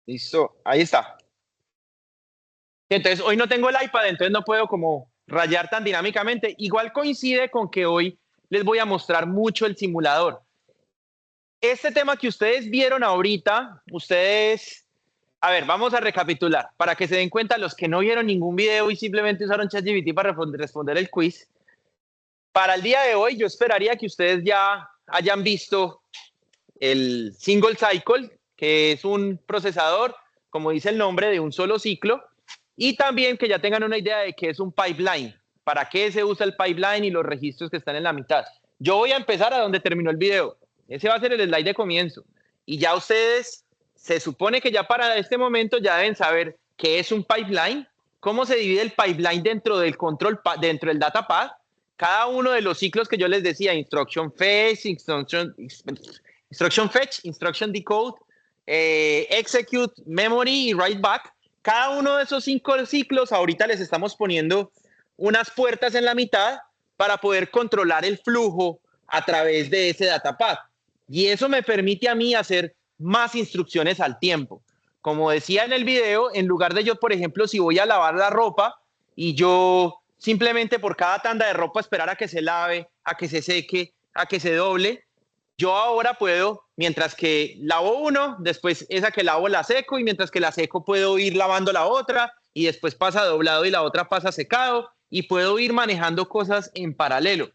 Listo, ahí está. Entonces, hoy no tengo el iPad, entonces no puedo como rayar tan dinámicamente. Igual coincide con que hoy les voy a mostrar mucho el simulador. Este tema que ustedes vieron ahorita, a ver, vamos a recapitular para que se den cuenta los que no vieron ningún video y simplemente usaron ChatGPT para responder el quiz. Para el día de hoy, yo esperaría que ustedes ya hayan visto el single cycle, que es un procesador, como dice el nombre, de un solo ciclo, y también que ya tengan una idea de qué es un pipeline, para qué se usa el pipeline y los registros que están en la mitad. Yo voy a empezar a donde terminó el video. Ese va a ser el slide de comienzo. Y ya ustedes, se supone que ya para este momento ya deben saber qué es un pipeline, cómo se divide el pipeline dentro del control, dentro del data path, cada uno de los ciclos que yo les decía, instruction fetch, instruction fetch, instruction decode, execute, memory y write back. Cada uno de esos 5 ciclos, ahorita les estamos poniendo unas puertas en la mitad para poder controlar el flujo a través de ese data path. Y eso me permite a mí hacer más instrucciones al tiempo. Como decía en el video, en lugar de yo, por ejemplo, si voy a lavar la ropa y yo simplemente por cada tanda de ropa esperar a que se lave, a que se seque, a que se doble, yo ahora puedo, mientras que lavo uno, después esa que lavo la seco y mientras que la seco puedo ir lavando la otra y después pasa doblado y la otra pasa secado y puedo ir manejando cosas en paralelo.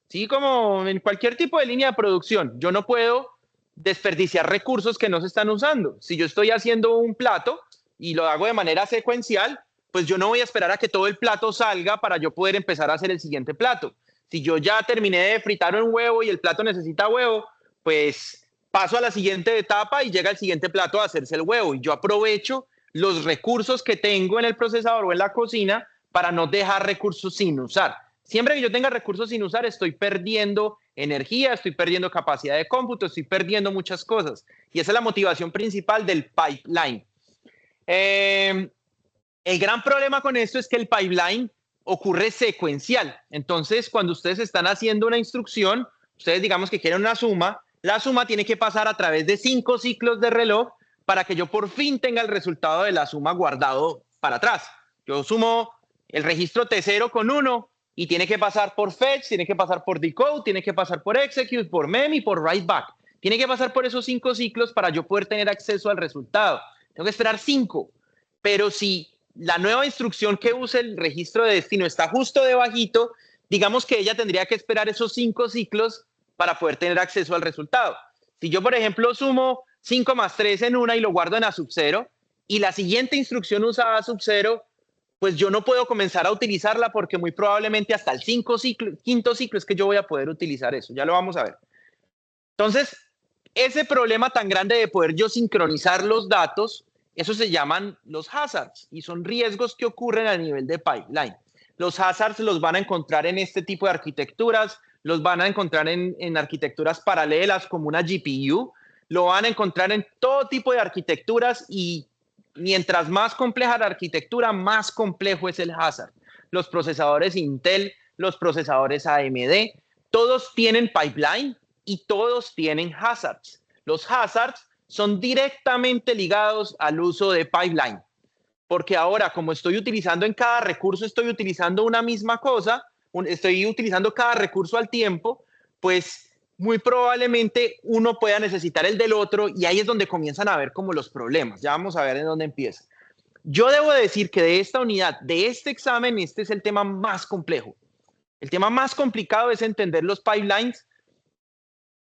Sí, como en cualquier tipo de línea de producción, yo no puedo desperdiciar recursos que no se están usando. Si yo estoy haciendo un plato y lo hago de manera secuencial, pues yo no voy a esperar a que todo el plato salga para yo poder empezar a hacer el siguiente plato. Si yo ya terminé de fritar un huevo y el plato necesita huevo, pues paso a la siguiente etapa y llega el siguiente plato a hacerse el huevo. Y yo aprovecho los recursos que tengo en el procesador o en la cocina para no dejar recursos sin usar. Siempre que yo tenga recursos sin usar, estoy perdiendo energía, estoy perdiendo capacidad de cómputo, estoy perdiendo muchas cosas. Y esa es la motivación principal del pipeline. El gran problema con esto es que el pipeline ocurre secuencial. Entonces, cuando ustedes están haciendo una instrucción, ustedes digamos que quieren una suma, la suma tiene que pasar a través de 5 ciclos de reloj para que yo por fin tenga el resultado de la suma guardado para atrás. Yo sumo el registro T0 con 1 y tiene que pasar por fetch, tiene que pasar por decode, tiene que pasar por execute, por mem y por write back. Tiene que pasar por esos 5 ciclos para yo poder tener acceso al resultado. Tengo que esperar 5. Pero si la nueva instrucción que use el registro de destino está justo debajito, digamos que ella tendría que esperar esos 5 ciclos para poder tener acceso al resultado. Si yo, por ejemplo, sumo 5 más 3 en una y lo guardo en A sub 0 y la siguiente instrucción usa A sub 0, pues yo no puedo comenzar a utilizarla porque muy probablemente hasta el quinto ciclo es que yo voy a poder utilizar eso. Ya lo vamos a ver. Entonces, ese problema tan grande de poder yo sincronizar los datos, eso se llaman los hazards y son riesgos que ocurren a nivel de pipeline. Los hazards los van a encontrar en este tipo de arquitecturas, los van a encontrar en arquitecturas paralelas como una GPU, lo van a encontrar en todo tipo de arquitecturas y mientras más compleja la arquitectura, más complejo es el hazard. Los procesadores Intel, los procesadores AMD, todos tienen pipeline y todos tienen hazards. Los hazards son directamente ligados al uso de pipeline, porque ahora como estoy utilizando en cada recurso, estoy utilizando una misma cosa, estoy utilizando cada recurso al tiempo, pues muy probablemente uno pueda necesitar el del otro y ahí es donde comienzan a ver como los problemas. Ya vamos a ver en dónde empieza. Yo debo decir que de esta unidad, de este examen, este es el tema más complejo. El tema más complicado es entender los pipelines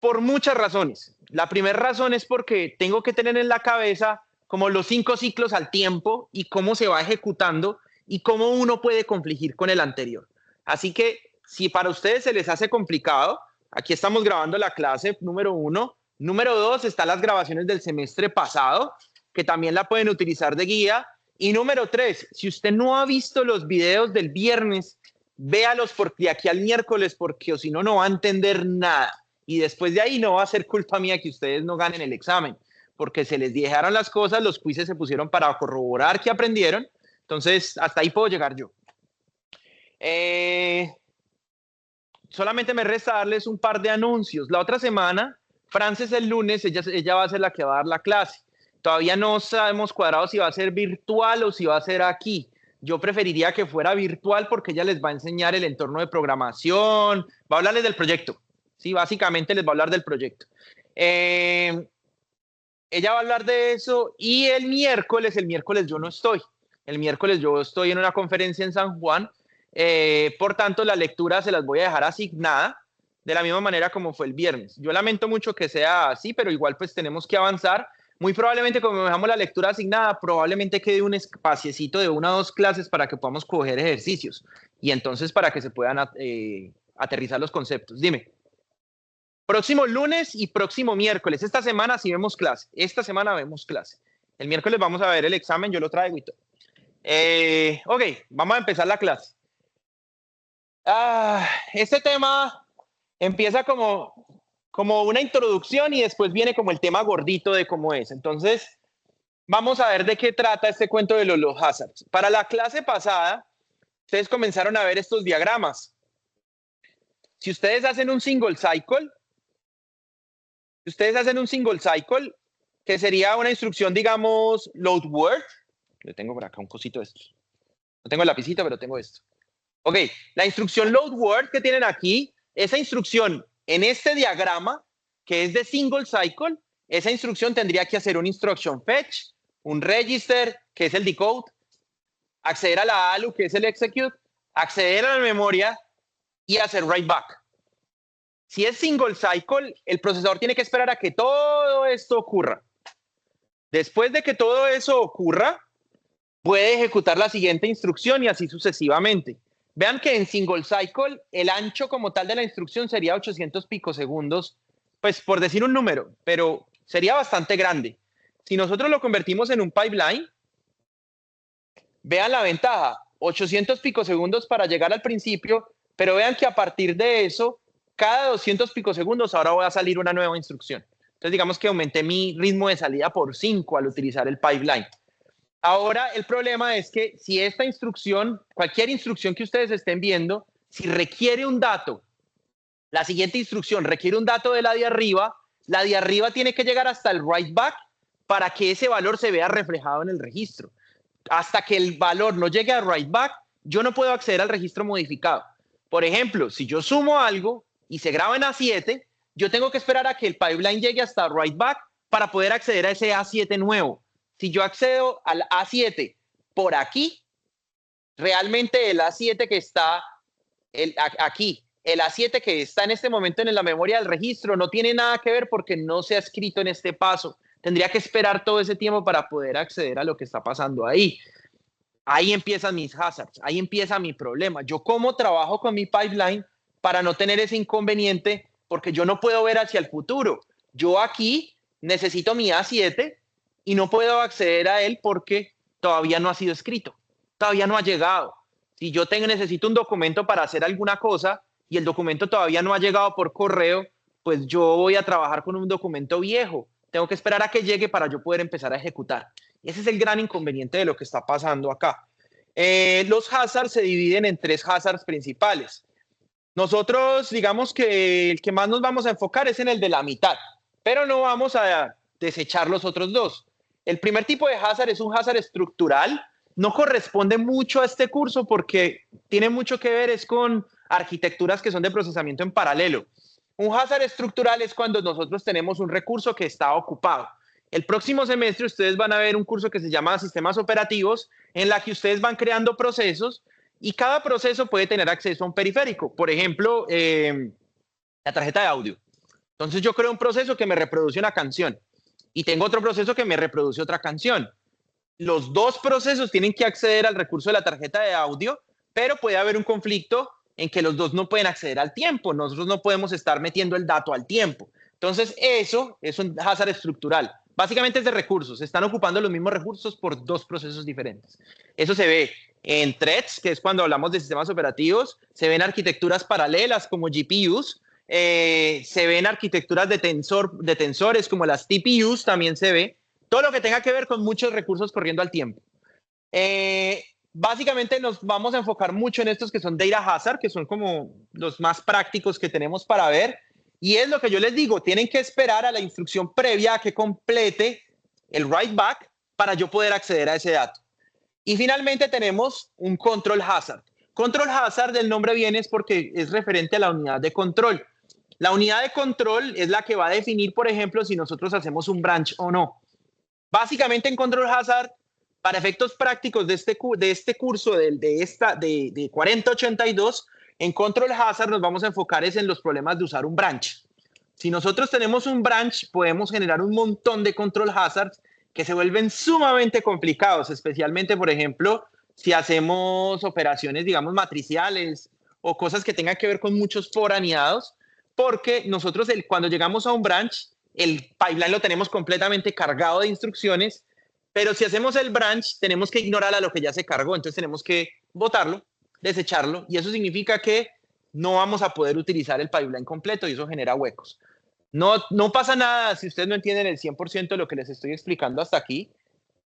por muchas razones. La primera razón es porque tengo que tener en la cabeza como los 5 ciclos al tiempo y cómo se va ejecutando y cómo uno puede confligir con el anterior. Así que si para ustedes se les hace complicado, aquí estamos grabando la clase número 1. Número 2 están las grabaciones del semestre pasado, que también la pueden utilizar de guía. Y número 3, si usted no ha visto los videos del viernes, véalos porque aquí al miércoles, porque o si no, no va a entender nada. Y después de ahí no va a ser culpa mía que ustedes no ganen el examen, porque se les dejaron las cosas, los quizzes se pusieron para corroborar que aprendieron. Entonces, hasta ahí puedo llegar yo. Solamente me resta darles un par de anuncios. La otra semana, Frances el lunes, ella va a ser la que va a dar la clase. Todavía no sabemos cuadrado si va a ser virtual o si va a ser aquí. Yo preferiría que fuera virtual porque ella les va a enseñar el entorno de programación, va a hablarles del proyecto. Sí, básicamente les va a hablar del proyecto. Ella va a hablar de eso y el miércoles yo no estoy. El miércoles yo estoy en una conferencia en San Juan. Por tanto, la lectura se las voy a dejar asignada de la misma manera como fue el viernes. Yo lamento mucho que sea así, pero igual pues tenemos que avanzar. Muy probablemente, como dejamos la lectura asignada, probablemente quede un espaciecito de 1 o 2 clases para que podamos coger ejercicios y entonces para que se puedan aterrizar los conceptos. Dime. Próximo lunes y próximo miércoles. Esta semana sí vemos clase. Esta semana vemos clase. El miércoles vamos a ver el examen, yo lo traigo y todo. Ok, vamos a empezar la clase. Este tema empieza como una introducción y después viene como el tema gordito de cómo es. Entonces, vamos a ver de qué trata este cuento de los load hazards. Para la clase pasada, ustedes comenzaron a ver estos diagramas. Si ustedes hacen un single cycle, que sería una instrucción, digamos, load word. Yo tengo por acá un cosito de esto. No tengo el lapicito, pero tengo esto. Ok, la instrucción load word que tienen aquí, esa instrucción en este diagrama, que es de single cycle, esa instrucción tendría que hacer un instruction fetch, un register, que es el decode, acceder a la ALU, que es el execute, acceder a la memoria y hacer write back. Si es single cycle, el procesador tiene que esperar a que todo esto ocurra. Después de que todo eso ocurra, puede ejecutar la siguiente instrucción y así sucesivamente. Vean que en single cycle, el ancho como tal de la instrucción sería 800 picosegundos, pues por decir un número, pero sería bastante grande. Si nosotros lo convertimos en un pipeline, vean la ventaja, 800 picosegundos para llegar al principio, pero vean que a partir de eso, cada 200 picosegundos ahora voy a salir una nueva instrucción. Entonces digamos que aumenté mi ritmo de salida por 5 al utilizar el pipeline. Ahora el problema es que si esta instrucción, cualquier instrucción que ustedes estén viendo, si requiere un dato, la siguiente instrucción requiere un dato de la de arriba tiene que llegar hasta el write back para que ese valor se vea reflejado en el registro. Hasta que el valor no llegue a write back, yo no puedo acceder al registro modificado. Por ejemplo, si yo sumo algo y se graba en A7, yo tengo que esperar a que el pipeline llegue hasta write back para poder acceder a ese A7 nuevo. Si yo accedo al A7 por aquí, realmente el A7 que está aquí, el A7 que está en este momento en la memoria del registro, no tiene nada que ver porque no se ha escrito en este paso. Tendría que esperar todo ese tiempo para poder acceder a lo que está pasando ahí. Ahí empiezan mis hazards, ahí empieza mi problema. Yo cómo trabajo con mi pipeline para no tener ese inconveniente, porque yo no puedo ver hacia el futuro. Yo aquí necesito mi A7 y no puedo acceder a él porque todavía no ha sido escrito, todavía no ha llegado. Si yo necesito un documento para hacer alguna cosa y el documento todavía no ha llegado por correo, pues yo voy a trabajar con un documento viejo. Tengo que esperar a que llegue para yo poder empezar a ejecutar. Ese es el gran inconveniente de lo que está pasando acá. Los hazards se dividen en 3 hazards principales. Nosotros, digamos que el que más nos vamos a enfocar es en el de la mitad, pero no vamos a desechar los otros 2. El primer tipo de hazard es un hazard estructural. No corresponde mucho a este curso porque tiene mucho que ver es con arquitecturas que son de procesamiento en paralelo. Un hazard estructural es cuando nosotros tenemos un recurso que está ocupado. El próximo semestre ustedes van a ver un curso que se llama Sistemas Operativos, en la que ustedes van creando procesos y cada proceso puede tener acceso a un periférico. Por ejemplo, la tarjeta de audio. Entonces yo creo un proceso que me reproduce una canción y tengo otro proceso que me reproduce otra canción. Los 2 procesos tienen que acceder al recurso de la tarjeta de audio, pero puede haber un conflicto en que los 2 no pueden acceder al tiempo. Nosotros no podemos estar metiendo el dato al tiempo. Entonces, eso es un hazard estructural. Básicamente es de recursos. Se están ocupando los mismos recursos por 2 procesos diferentes. Eso se ve en threads, que es cuando hablamos de sistemas operativos. Se ven arquitecturas paralelas como GPUs. Se ven arquitecturas de tensores como las TPUs, también se ve. Todo lo que tenga que ver con muchos recursos corriendo al tiempo. Básicamente nos vamos a enfocar mucho en estos que son data hazard, que son como los más prácticos que tenemos para ver. Y es lo que yo les digo, tienen que esperar a la instrucción previa a que complete el write back, para yo poder acceder a ese dato. Y finalmente tenemos un control hazard. Control hazard, el nombre viene es porque es referente a la unidad de control. La unidad de control es la que va a definir, por ejemplo, si nosotros hacemos un branch o no. Básicamente en control hazard, para efectos prácticos de este curso de 4082, en control hazard nos vamos a enfocar en los problemas de usar un branch. Si nosotros tenemos un branch, podemos generar un montón de control hazards que se vuelven sumamente complicados, especialmente, por ejemplo, si hacemos operaciones, digamos, matriciales o cosas que tengan que ver con muchos foraneados, porque nosotros cuando llegamos a un branch, el pipeline lo tenemos completamente cargado de instrucciones, pero si hacemos el branch, tenemos que ignorar a lo que ya se cargó, entonces tenemos que botarlo, desecharlo, y eso significa que no vamos a poder utilizar el pipeline completo y eso genera huecos. No pasa nada si ustedes no entienden el 100% de lo que les estoy explicando hasta aquí,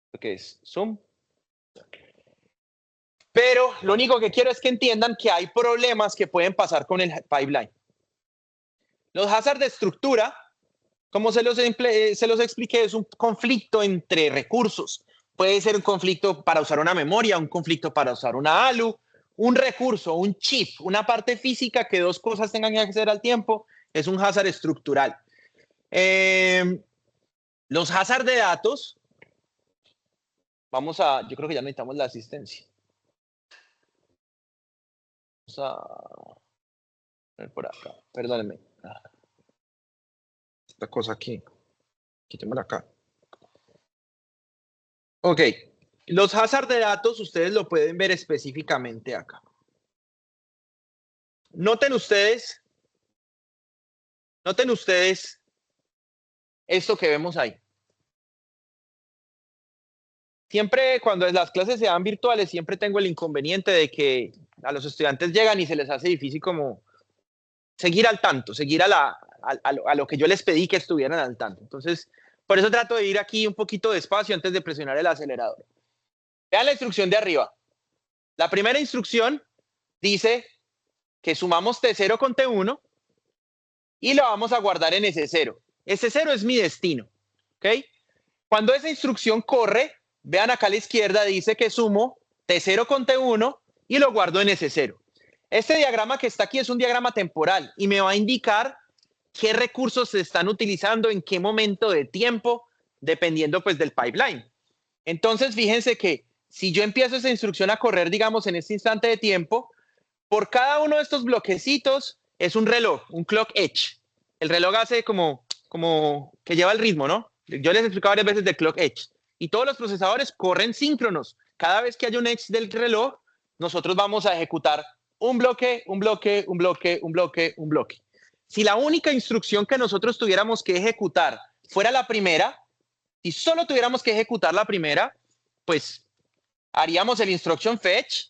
porque es Zoom. Pero lo único que quiero es que entiendan que hay problemas que pueden pasar con el pipeline. Los hazards de estructura, como se los expliqué, es un conflicto entre recursos. Puede ser un conflicto para usar una memoria, un conflicto para usar una ALU, un recurso, un chip, una parte física que dos cosas tengan que acceder al tiempo, es un hazard estructural. Los hazards de datos, yo creo que ya necesitamos la asistencia. Vamos a ver por acá, perdónenme. Esta cosa aquí, quitémosla acá. Ok, los hazards de datos ustedes lo pueden ver específicamente acá. Noten ustedes esto que vemos ahí. Siempre cuando las clases se dan virtuales, siempre tengo el inconveniente de que a los estudiantes llegan y se les hace difícil como seguir al tanto, seguir a lo que yo les pedí que estuvieran al tanto. Entonces, por eso trato de ir aquí un poquito despacio antes de presionar el acelerador. Vean la instrucción de arriba. La primera instrucción dice que sumamos T0 con T1 y lo vamos a guardar en S0. S0 es mi destino. ¿Ok? Cuando esa instrucción corre, vean acá a la izquierda, dice que sumo T0 con T1 y lo guardo en S0. Este diagrama que está aquí es un diagrama temporal y me va a indicar qué recursos se están utilizando en qué momento de tiempo, dependiendo pues del pipeline. Entonces, fíjense que si yo empiezo esa instrucción a correr, digamos, en este instante de tiempo, por cada uno de estos bloquecitos es un reloj, un clock edge. El reloj hace como que lleva el ritmo, ¿no? Yo les he explicado varias veces del clock edge. Y todos los procesadores corren síncronos. Cada vez que haya un edge del reloj, nosotros vamos a ejecutar un bloque, un bloque, un bloque, un bloque, un bloque. Si la única instrucción que nosotros tuviéramos que ejecutar fuera la primera, si solo tuviéramos que ejecutar la primera, pues haríamos el instruction fetch,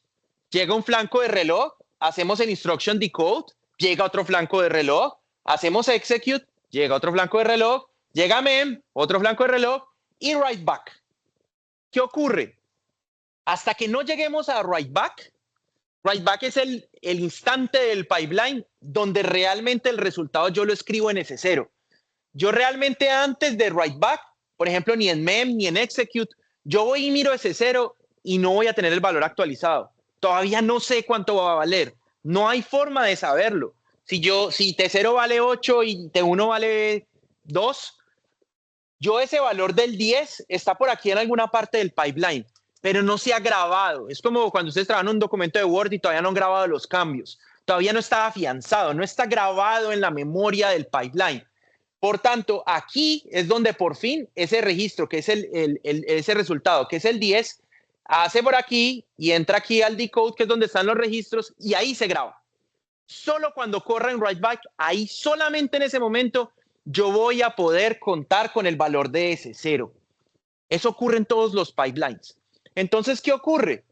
llega un flanco de reloj, hacemos el instruction decode, llega otro flanco de reloj, hacemos execute, llega otro flanco de reloj, llega mem, otro flanco de reloj y write back. ¿Qué ocurre? Hasta que no lleguemos a write back es el instante del pipeline donde realmente el resultado yo lo escribo en S0. Yo realmente antes de write back, por ejemplo, ni en mem ni en execute, yo voy y miro S0 y no voy a tener el valor actualizado. Todavía no sé cuánto va a valer. No hay forma de saberlo. Si T0 vale 8 y T1 vale 2, yo ese valor del 10 está por aquí en alguna parte del pipeline, pero no se ha grabado. Es como cuando ustedes trabajan un documento de Word y todavía no han grabado los cambios. Todavía no está afianzado, no está grabado en la memoria del pipeline. Por tanto, aquí es donde por fin ese registro, que es ese resultado, que es el 10, hace por aquí y entra aquí al decode, que es donde están los registros, y ahí se graba. Solo cuando corra en write back, ahí solamente en ese momento yo voy a poder contar con el valor de S0. Eso ocurre en todos los pipelines. Entonces, ¿qué ocurre?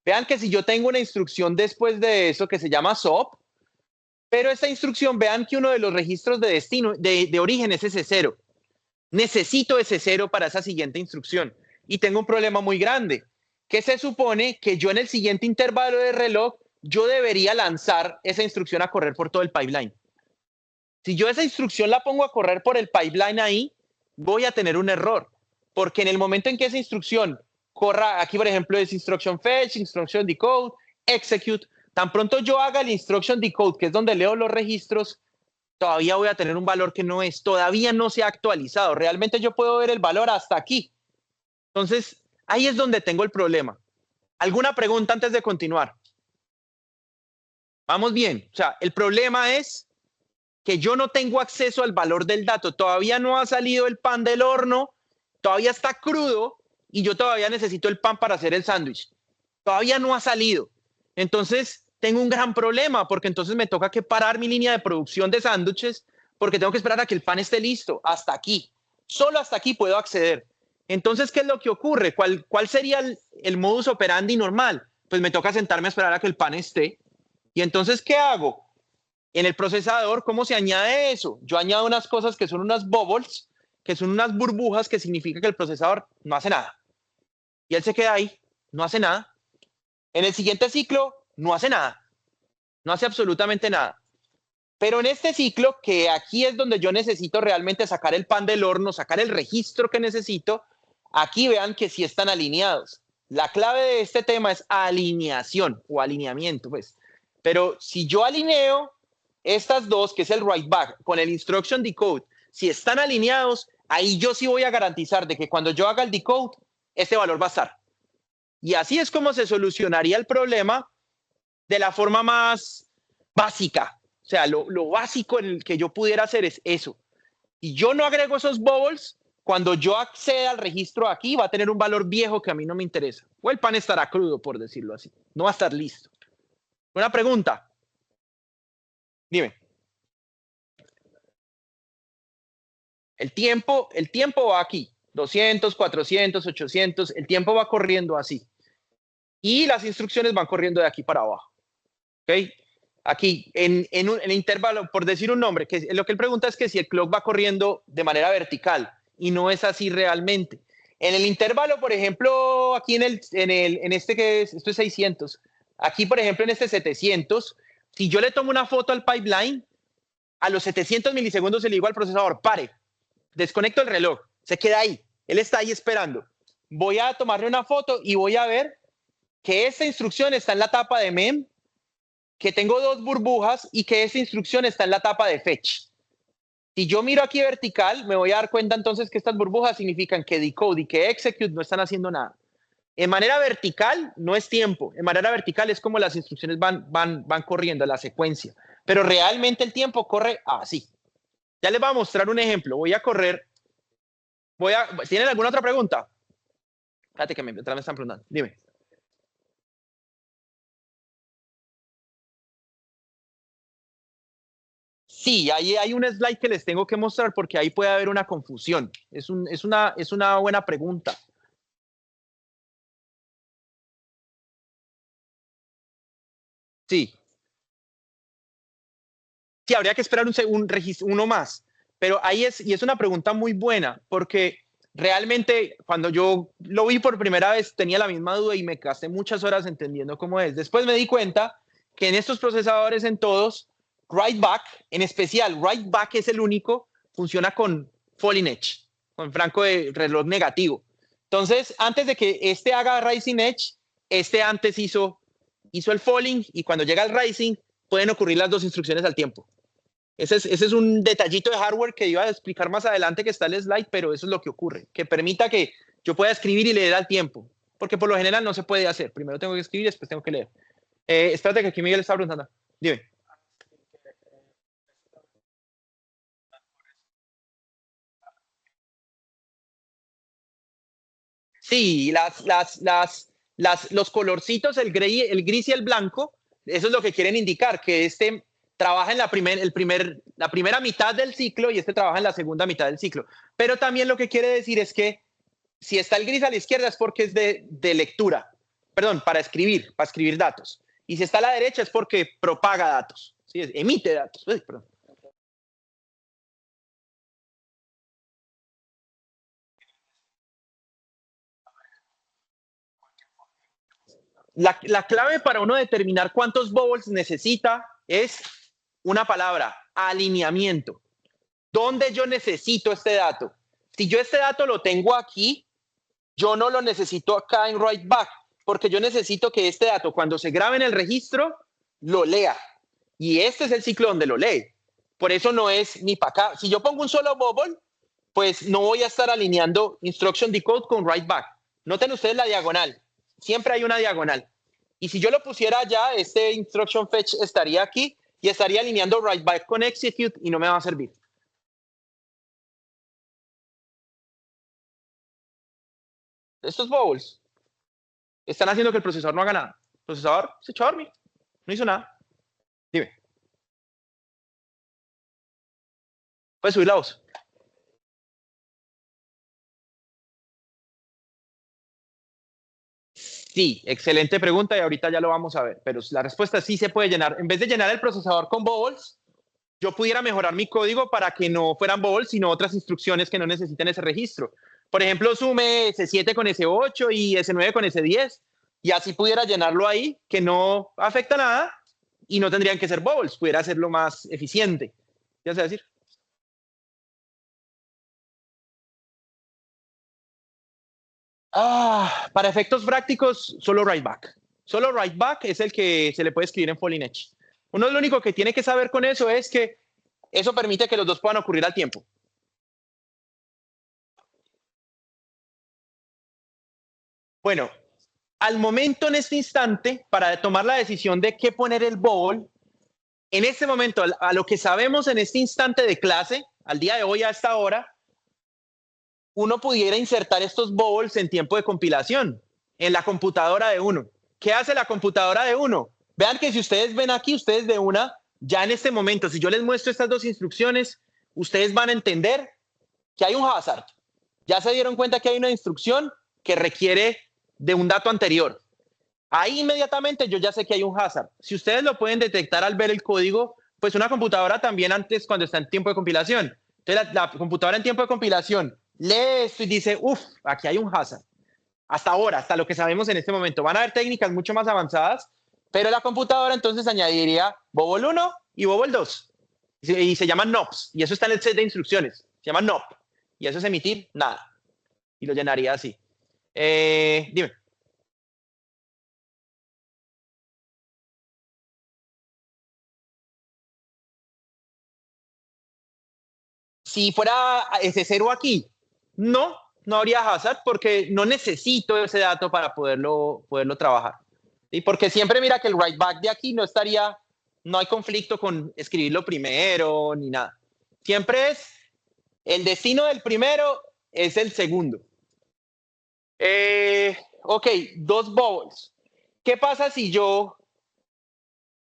Vean que si yo tengo una instrucción después de eso que se llama SOP, pero esta instrucción, vean que uno de los registros de destino, de origen es S0. Necesito S0 para esa siguiente instrucción. Y tengo un problema muy grande, que se supone que yo en el siguiente intervalo de reloj, yo debería lanzar esa instrucción a correr por todo el pipeline. Si yo esa instrucción la pongo a correr por el pipeline ahí, voy a tener un error. porque en el momento en que esa instrucción corra, aquí por ejemplo es instruction fetch, instruction decode, execute, tan pronto yo haga el instruction decode, que es donde leo los registros, todavía voy a tener un valor que no es, todavía no se ha actualizado. Realmente yo puedo ver el valor hasta aquí. Entonces, ahí es donde tengo el problema. ¿Alguna pregunta antes de continuar? Vamos bien. O sea, el problema es que yo no tengo acceso al valor del dato. Todavía no ha salido el pan del horno, todavía está crudo y yo todavía necesito el pan para hacer el sándwich. Todavía no ha salido. Entonces, tengo un gran problema porque entonces me toca que parar mi línea de producción de sándwiches porque tengo que esperar a que el pan esté listo. Hasta aquí. Solo hasta aquí puedo acceder. Entonces, ¿qué es lo que ocurre? ¿Cuál sería el modus operandi normal? Pues me toca sentarme a esperar a que el pan esté. Y entonces, ¿qué hago? En el procesador, ¿cómo se añade eso? Yo añado unas cosas que son unas bubbles, que son unas burbujas, que significa que el procesador no hace nada. Y él se queda ahí, no hace nada. En el siguiente ciclo, no hace nada. No hace absolutamente nada. Pero en este ciclo, que aquí es donde yo necesito realmente sacar el pan del horno, sacar el registro que necesito, aquí vean que sí están alineados. La clave de este tema es alineación o alineamiento, pues. Pero si yo alineo estas dos, que es el write back con el instruction decode, si están alineados, ahí yo sí voy a garantizar de que cuando yo haga el decode, este valor va a estar. Y así es como se solucionaría el problema de la forma más básica. O sea, lo básico en el que yo pudiera hacer es eso. Y yo no agrego esos bubbles, cuando yo acceda al registro aquí, va a tener un valor viejo que a mí no me interesa. O el pan estará crudo, por decirlo así. No va a estar listo. Una pregunta. Dime. El tiempo va aquí. 200, 400, 800. El tiempo va corriendo así. Y las instrucciones van corriendo de aquí para abajo. ¿Ok? Aquí, en el intervalo, por decir un nombre, que lo que él pregunta es que si el clock va corriendo de manera vertical, y no es así realmente. En el intervalo, por ejemplo, aquí en este que es, esto es 600, aquí, por ejemplo, en este 700, si yo le tomo una foto al pipeline, a los 700 milisegundos se le digo al procesador, pare, desconecto el reloj, se queda ahí, él está ahí esperando. Voy a tomarle una foto y voy a ver que esta instrucción está en la tapa de mem, que tengo dos burbujas y que esta instrucción está en la tapa de fetch. Si yo miro aquí vertical, me voy a dar cuenta entonces que estas burbujas significan que decode y que execute no están haciendo nada. En manera vertical no es tiempo, en manera vertical es como las instrucciones van corriendo, la secuencia. Pero realmente el tiempo corre así. Ya les voy a mostrar un ejemplo. Voy a correr. ¿Tienen alguna otra pregunta? Espérate que me están preguntando. Dime. Sí, ahí hay un slide que les tengo que mostrar porque ahí puede haber una confusión. Es una buena pregunta. Sí, sí, habría que esperar un registro, uno más. Pero ahí y es una pregunta muy buena porque realmente cuando yo lo vi por primera vez tenía la misma duda y me gasté muchas horas entendiendo cómo es. Después me di cuenta que en estos procesadores, en todos, write back, en especial write back es el único, funciona con falling edge, con franco de reloj negativo. Entonces, antes de que este haga rising edge, este antes hizo el falling y cuando llega el rising pueden ocurrir las dos instrucciones al tiempo. Ese es un detallito de hardware que iba a explicar más adelante que está el slide, pero eso es lo que ocurre, que permita que yo pueda escribir y leer al tiempo, porque por lo general no se puede hacer. Primero tengo que escribir y después tengo que leer. Espérate que aquí Miguel está preguntando. Dime. Sí, los colorcitos, el gris y el blanco, eso es lo que quieren indicar, que este trabaja en la primera mitad del ciclo y este trabaja en la segunda mitad del ciclo. Pero también lo que quiere decir es que si está el gris a la izquierda es porque es de lectura, perdón, para escribir datos. Y si está a la derecha es porque propaga datos, ¿sí? Emite datos. Uy, perdón. La clave para uno determinar cuántos bubbles necesita es una palabra, alineamiento. ¿Dónde yo necesito este dato? Si yo este dato lo tengo aquí, yo no lo necesito acá en write back, porque yo necesito que este dato, cuando se grabe en el registro, lo lea. Y este es el ciclo donde lo lee. Por eso no es ni para acá. Si yo pongo un solo bubble, pues no voy a estar alineando instruction decode con write back. Noten ustedes la diagonal. Siempre hay una diagonal. Y si yo lo pusiera allá, este instruction fetch estaría aquí y estaría alineando write back con execute y no me va a servir. Estos bubbles están haciendo que el procesador no haga nada. El procesador se echó a dormir. No hizo nada. Dime. Puedes subir la voz. Sí, excelente pregunta y ahorita ya lo vamos a ver. Pero la respuesta es sí se puede llenar. En vez de llenar el procesador con bubbles, yo pudiera mejorar mi código para que no fueran bubbles, sino otras instrucciones que no necesiten ese registro. Por ejemplo, sume S7 con S8 y S9 con S10 y así pudiera llenarlo ahí, que no afecta nada y no tendrían que ser bubbles, pudiera hacerlo más eficiente. ¿Ya sé decir? Para efectos prácticos, solo write back. Solo write back es el que se le puede escribir en Falling Edge. Uno lo único que tiene que saber con eso es que eso permite que los dos puedan ocurrir al tiempo. Bueno, al momento en este instante, para tomar la decisión de qué poner el bubble, en este momento, a lo que sabemos en este instante de clase, al día de hoy a esta hora, uno pudiera insertar estos bubbles en tiempo de compilación en la computadora de uno. ¿Qué hace la computadora de uno? Vean que si ustedes ven aquí, ustedes de una, ya en este momento, si yo les muestro estas dos instrucciones, ustedes van a entender que hay un hazard. Ya se dieron cuenta que hay una instrucción que requiere de un dato anterior. Ahí inmediatamente yo ya sé que hay un hazard. Si ustedes lo pueden detectar al ver el código, pues una computadora también antes cuando está en tiempo de compilación. Entonces la computadora en tiempo de compilación lee esto y dice, aquí hay un hazard. Hasta ahora, hasta lo que sabemos en este momento. Van a haber técnicas mucho más avanzadas, pero la computadora entonces añadiría bubble 1 y bubble 2. Y se llaman NOPs. Y eso está en el set de instrucciones. Se llama NOP. Y eso es emitir nada. Y lo llenaría así. Dime. Si fuera ese cero aquí, no habría hazard porque no necesito ese dato para poderlo trabajar. Y porque siempre mira que el write back de aquí no hay conflicto con escribirlo primero ni nada. Siempre es el destino del primero es el segundo. Ok, dos bubbles. ¿Qué pasa si yo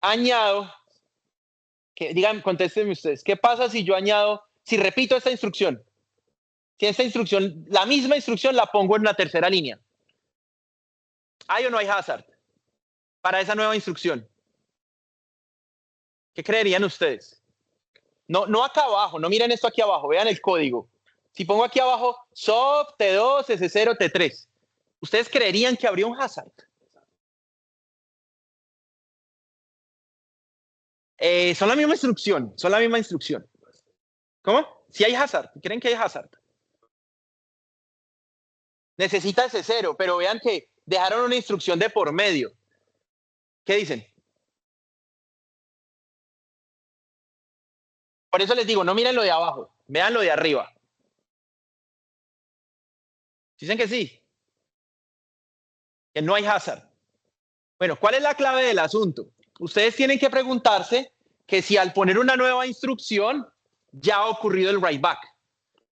añado, digan, contéstenme ustedes, ¿qué pasa si yo añado, si repito esta instrucción? Si esta instrucción, la misma instrucción la pongo en la tercera línea. ¿Hay o no hay hazard para esa nueva instrucción? ¿Qué creerían ustedes? No acá abajo, no miren esto aquí abajo, vean el código. Si pongo aquí abajo SOP T2, S0, T3, ¿ustedes creerían que habría un hazard? Son la misma instrucción. ¿Cómo? Si hay hazard, ¿creen que hay hazard? Necesita ese cero, pero vean que dejaron una instrucción de por medio. ¿Qué dicen? Por eso les digo, no miren lo de abajo, vean lo de arriba. Dicen que sí, que no hay hazard. Bueno, ¿cuál es la clave del asunto? Ustedes tienen que preguntarse que si al poner una nueva instrucción ya ha ocurrido el write back.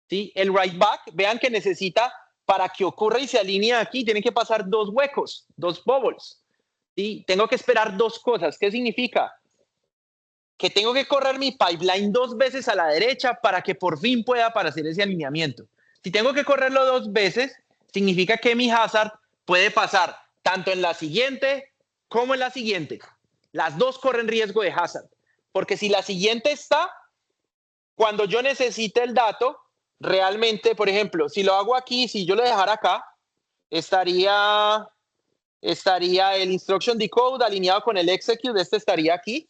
¿Sí? El write back, vean que necesita, para que ocurra y se alinee aquí, tienen que pasar dos huecos, dos bubbles. ¿Sí? Tengo que esperar dos cosas. ¿Qué significa? Que tengo que correr mi pipeline dos veces a la derecha para que por fin pueda aparecer ese alineamiento. Si tengo que correrlo dos veces, significa que mi hazard puede pasar tanto en la siguiente como en la siguiente. Las dos corren riesgo de hazard. Porque si la siguiente está, cuando yo necesite el dato, realmente, por ejemplo, si lo hago aquí, si yo lo dejara acá, estaría el instruction decode alineado con el execute, este estaría aquí.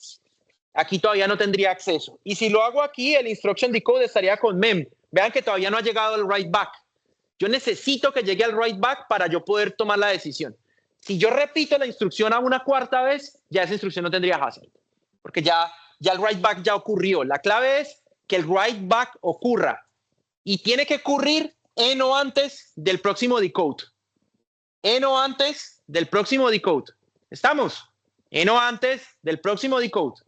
Aquí todavía no tendría acceso. Y si lo hago aquí, el instruction decode estaría con mem. Vean que todavía no ha llegado el write back. Yo necesito que llegue el write back para yo poder tomar la decisión. Si yo repito la instrucción a una cuarta vez, ya esa instrucción no tendría hazard, porque ya el write back ya ocurrió. La clave es que el write back ocurra y tiene que ocurrir en o antes del próximo decode. En o antes del próximo decode. ¿Estamos? En o antes del próximo decode.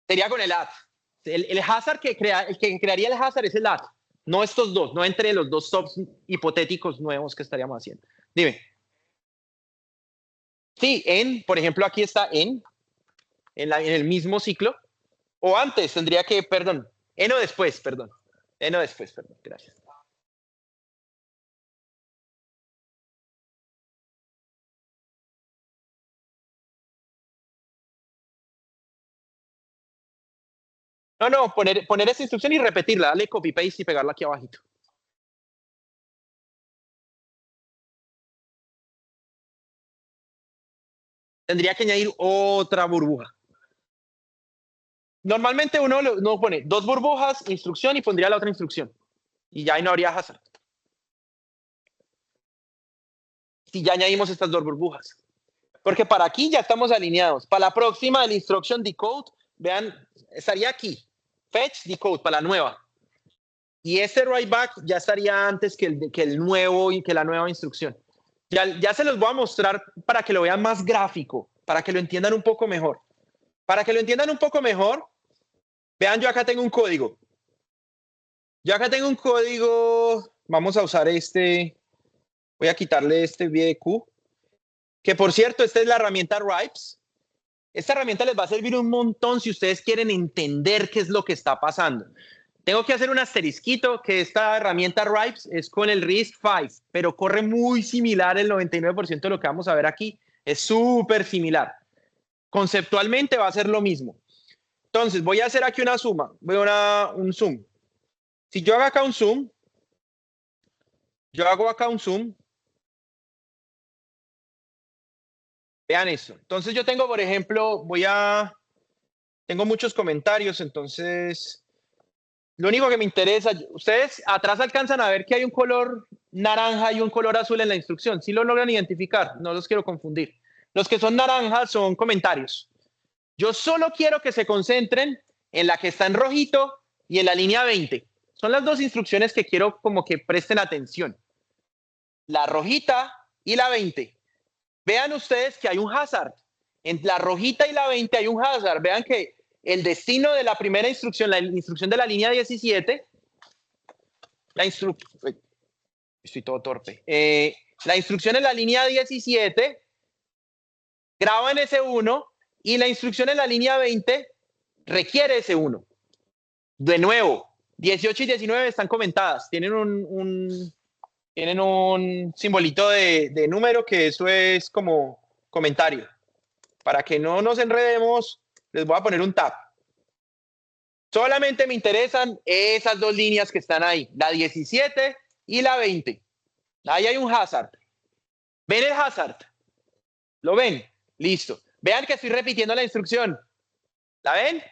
Sería con el add. El hazard el que crearía el hazard es el add. No estos dos, no entre los dos stops hipotéticos nuevos que estaríamos haciendo. Dime. Sí, por ejemplo, aquí está en el mismo ciclo. O antes tendría que, perdón, en o después, perdón. En o después, perdón, gracias. No, poner esa instrucción y repetirla, darle copy paste y pegarla aquí abajito. Tendría que añadir otra burbuja. Normalmente uno no pone dos burbujas, instrucción y pondría la otra instrucción. Y ya ahí no habría hazard. Si ya añadimos estas dos burbujas. Porque para aquí ya estamos alineados. Para la próxima, el instruction decode, vean, estaría aquí. Fetch decode para la nueva. Y este write back ya estaría antes que el nuevo y que la nueva instrucción. Ya se los voy a mostrar para que lo vean más gráfico, para que lo entiendan un poco mejor. Para que lo entiendan un poco mejor, vean, yo acá tengo un código. Yo acá tengo un código, vamos a usar este, voy a quitarle este VDQ, que por cierto, esta es la herramienta Ripes. Esta herramienta les va a servir un montón si ustedes quieren entender qué es lo que está pasando. Tengo que hacer un asterisquito que esta herramienta Ripes es con el RISC-V, pero corre muy similar el 99% de lo que vamos a ver aquí. Es súper similar. Conceptualmente va a ser lo mismo. Entonces, voy a hacer aquí una suma. Voy a un zoom. Si yo hago acá un zoom, vean esto. Entonces yo tengo, por ejemplo, tengo muchos comentarios, entonces lo único que me interesa, ustedes atrás alcanzan a ver que hay un color naranja y un color azul en la instrucción. ¿Sí lo logran identificar? No los quiero confundir. Los que son naranjas son comentarios. Yo solo quiero que se concentren en la que está en rojito y en la línea 20. Son las dos instrucciones que quiero como que presten atención. La rojita y la 20. Vean ustedes que hay un hazard. En la rojita y la 20 hay un hazard. Vean que el destino de la primera instrucción, la instrucción de la línea 17, estoy todo torpe. La instrucción en la línea 17 graba en S1 y la instrucción en la línea 20 requiere S1. De nuevo, 18 y 19 están comentadas. Tienen un simbolito de número que eso es como comentario. Para que no nos enredemos, les voy a poner un tab. Solamente me interesan esas dos líneas que están ahí, la 17 y la 20. Ahí hay un hazard. ¿Ven el hazard? ¿Lo ven? Listo. Vean que estoy repitiendo la instrucción. ¿La ven?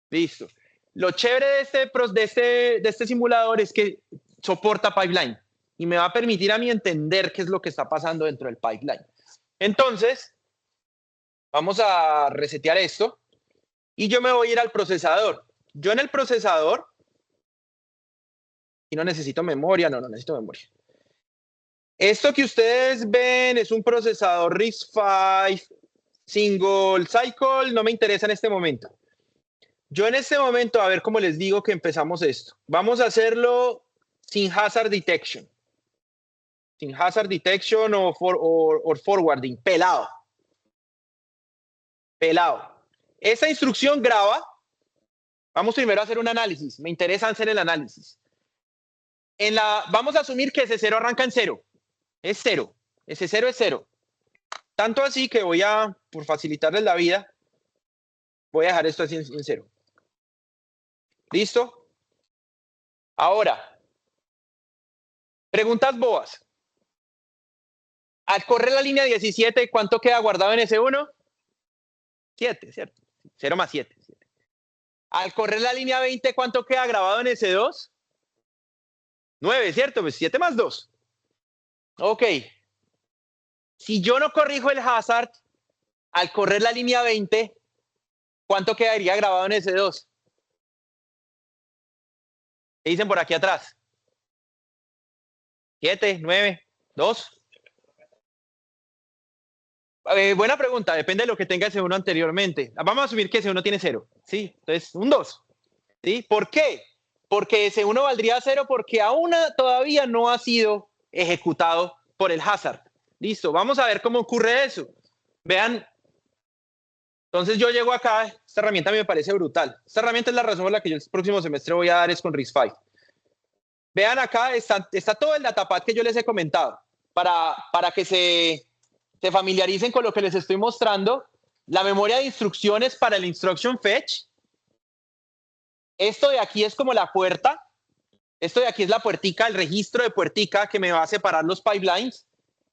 Listo. Lo chévere de este simulador es que soporta pipeline y me va a permitir a mí entender qué es lo que está pasando dentro del pipeline. Entonces, vamos a resetear esto y yo me voy a ir al procesador. Yo en el procesador, y no necesito memoria, no necesito memoria. Esto que ustedes ven es un procesador RISC-V single cycle, no me interesa en este momento. Yo en este momento, a ver cómo les digo que empezamos esto. Vamos a hacerlo sin hazard detection. Sin hazard detection o forwarding, pelado. Esa instrucción graba. Vamos primero a hacer un análisis. Me interesa hacer el análisis. Vamos a asumir que ese 0 arranca en 0. Es 0. Ese 0 es 0. Tanto así que por facilitarles la vida, voy a dejar esto así en 0. ¿Listo? Ahora, preguntas bobas. Al correr la línea 17, ¿cuánto queda guardado en S1? 7, ¿cierto? 0 más 7. Al correr la línea 20, ¿cuánto queda grabado en S2? 9, ¿cierto? Pues 7 más 2. Ok. Si yo no corrijo el hazard, al correr la línea 20, ¿cuánto quedaría grabado en S2? ¿Qué dicen por aquí atrás? 7, 9, 2. Buena pregunta, depende de lo que tenga S1 anteriormente. Vamos a asumir que S1 tiene 0, ¿sí? Entonces, un 2. ¿Sí? ¿Por qué? Porque S1 valdría 0 porque aún todavía no ha sido ejecutado por el hazard. Listo, vamos a ver cómo ocurre eso. Vean, entonces yo llego acá, esta herramienta me parece brutal. Esta herramienta es la razón por la que yo el próximo semestre voy a dar es con RISC-V. Vean acá, está todo el datapad que yo les he comentado para que se familiaricen con lo que les estoy mostrando. La memoria de instrucciones para el instruction fetch. Esto de aquí es como la puerta. Esto de aquí es la puertica, el registro de puertica que me va a separar los pipelines.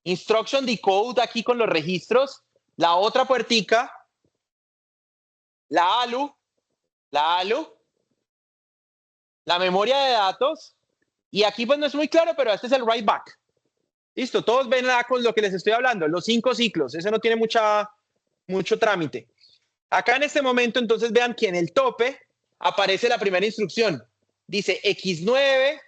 Instruction decode aquí con los registros. La otra puertica. La ALU. La memoria de datos. Y aquí pues no es muy claro, pero este es el write back. Listo, todos ven con lo que les estoy hablando, los 5 ciclos. Eso no tiene mucho trámite. Acá en este momento, entonces vean que en el tope aparece la primera instrucción. Dice X9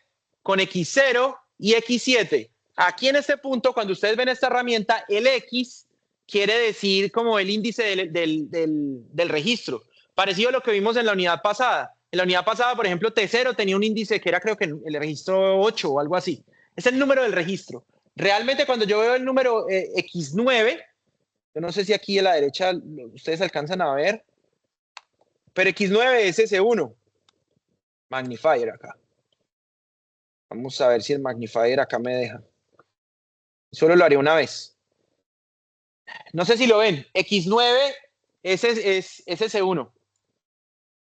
con X0 y X7. Aquí en este punto, cuando ustedes ven esta herramienta, el X quiere decir como el índice del registro. Parecido a lo que vimos en la unidad pasada. En la unidad pasada, por ejemplo, T0 tenía un índice que era creo que el registro 8 o algo así. Es el número del registro. Realmente cuando yo veo el número X9, yo no sé si aquí a la derecha ustedes alcanzan a ver, pero X9 es S1. Magnifier acá. Vamos a ver si el magnifier acá me deja. Solo lo haré una vez. No sé si lo ven. X9 es S1.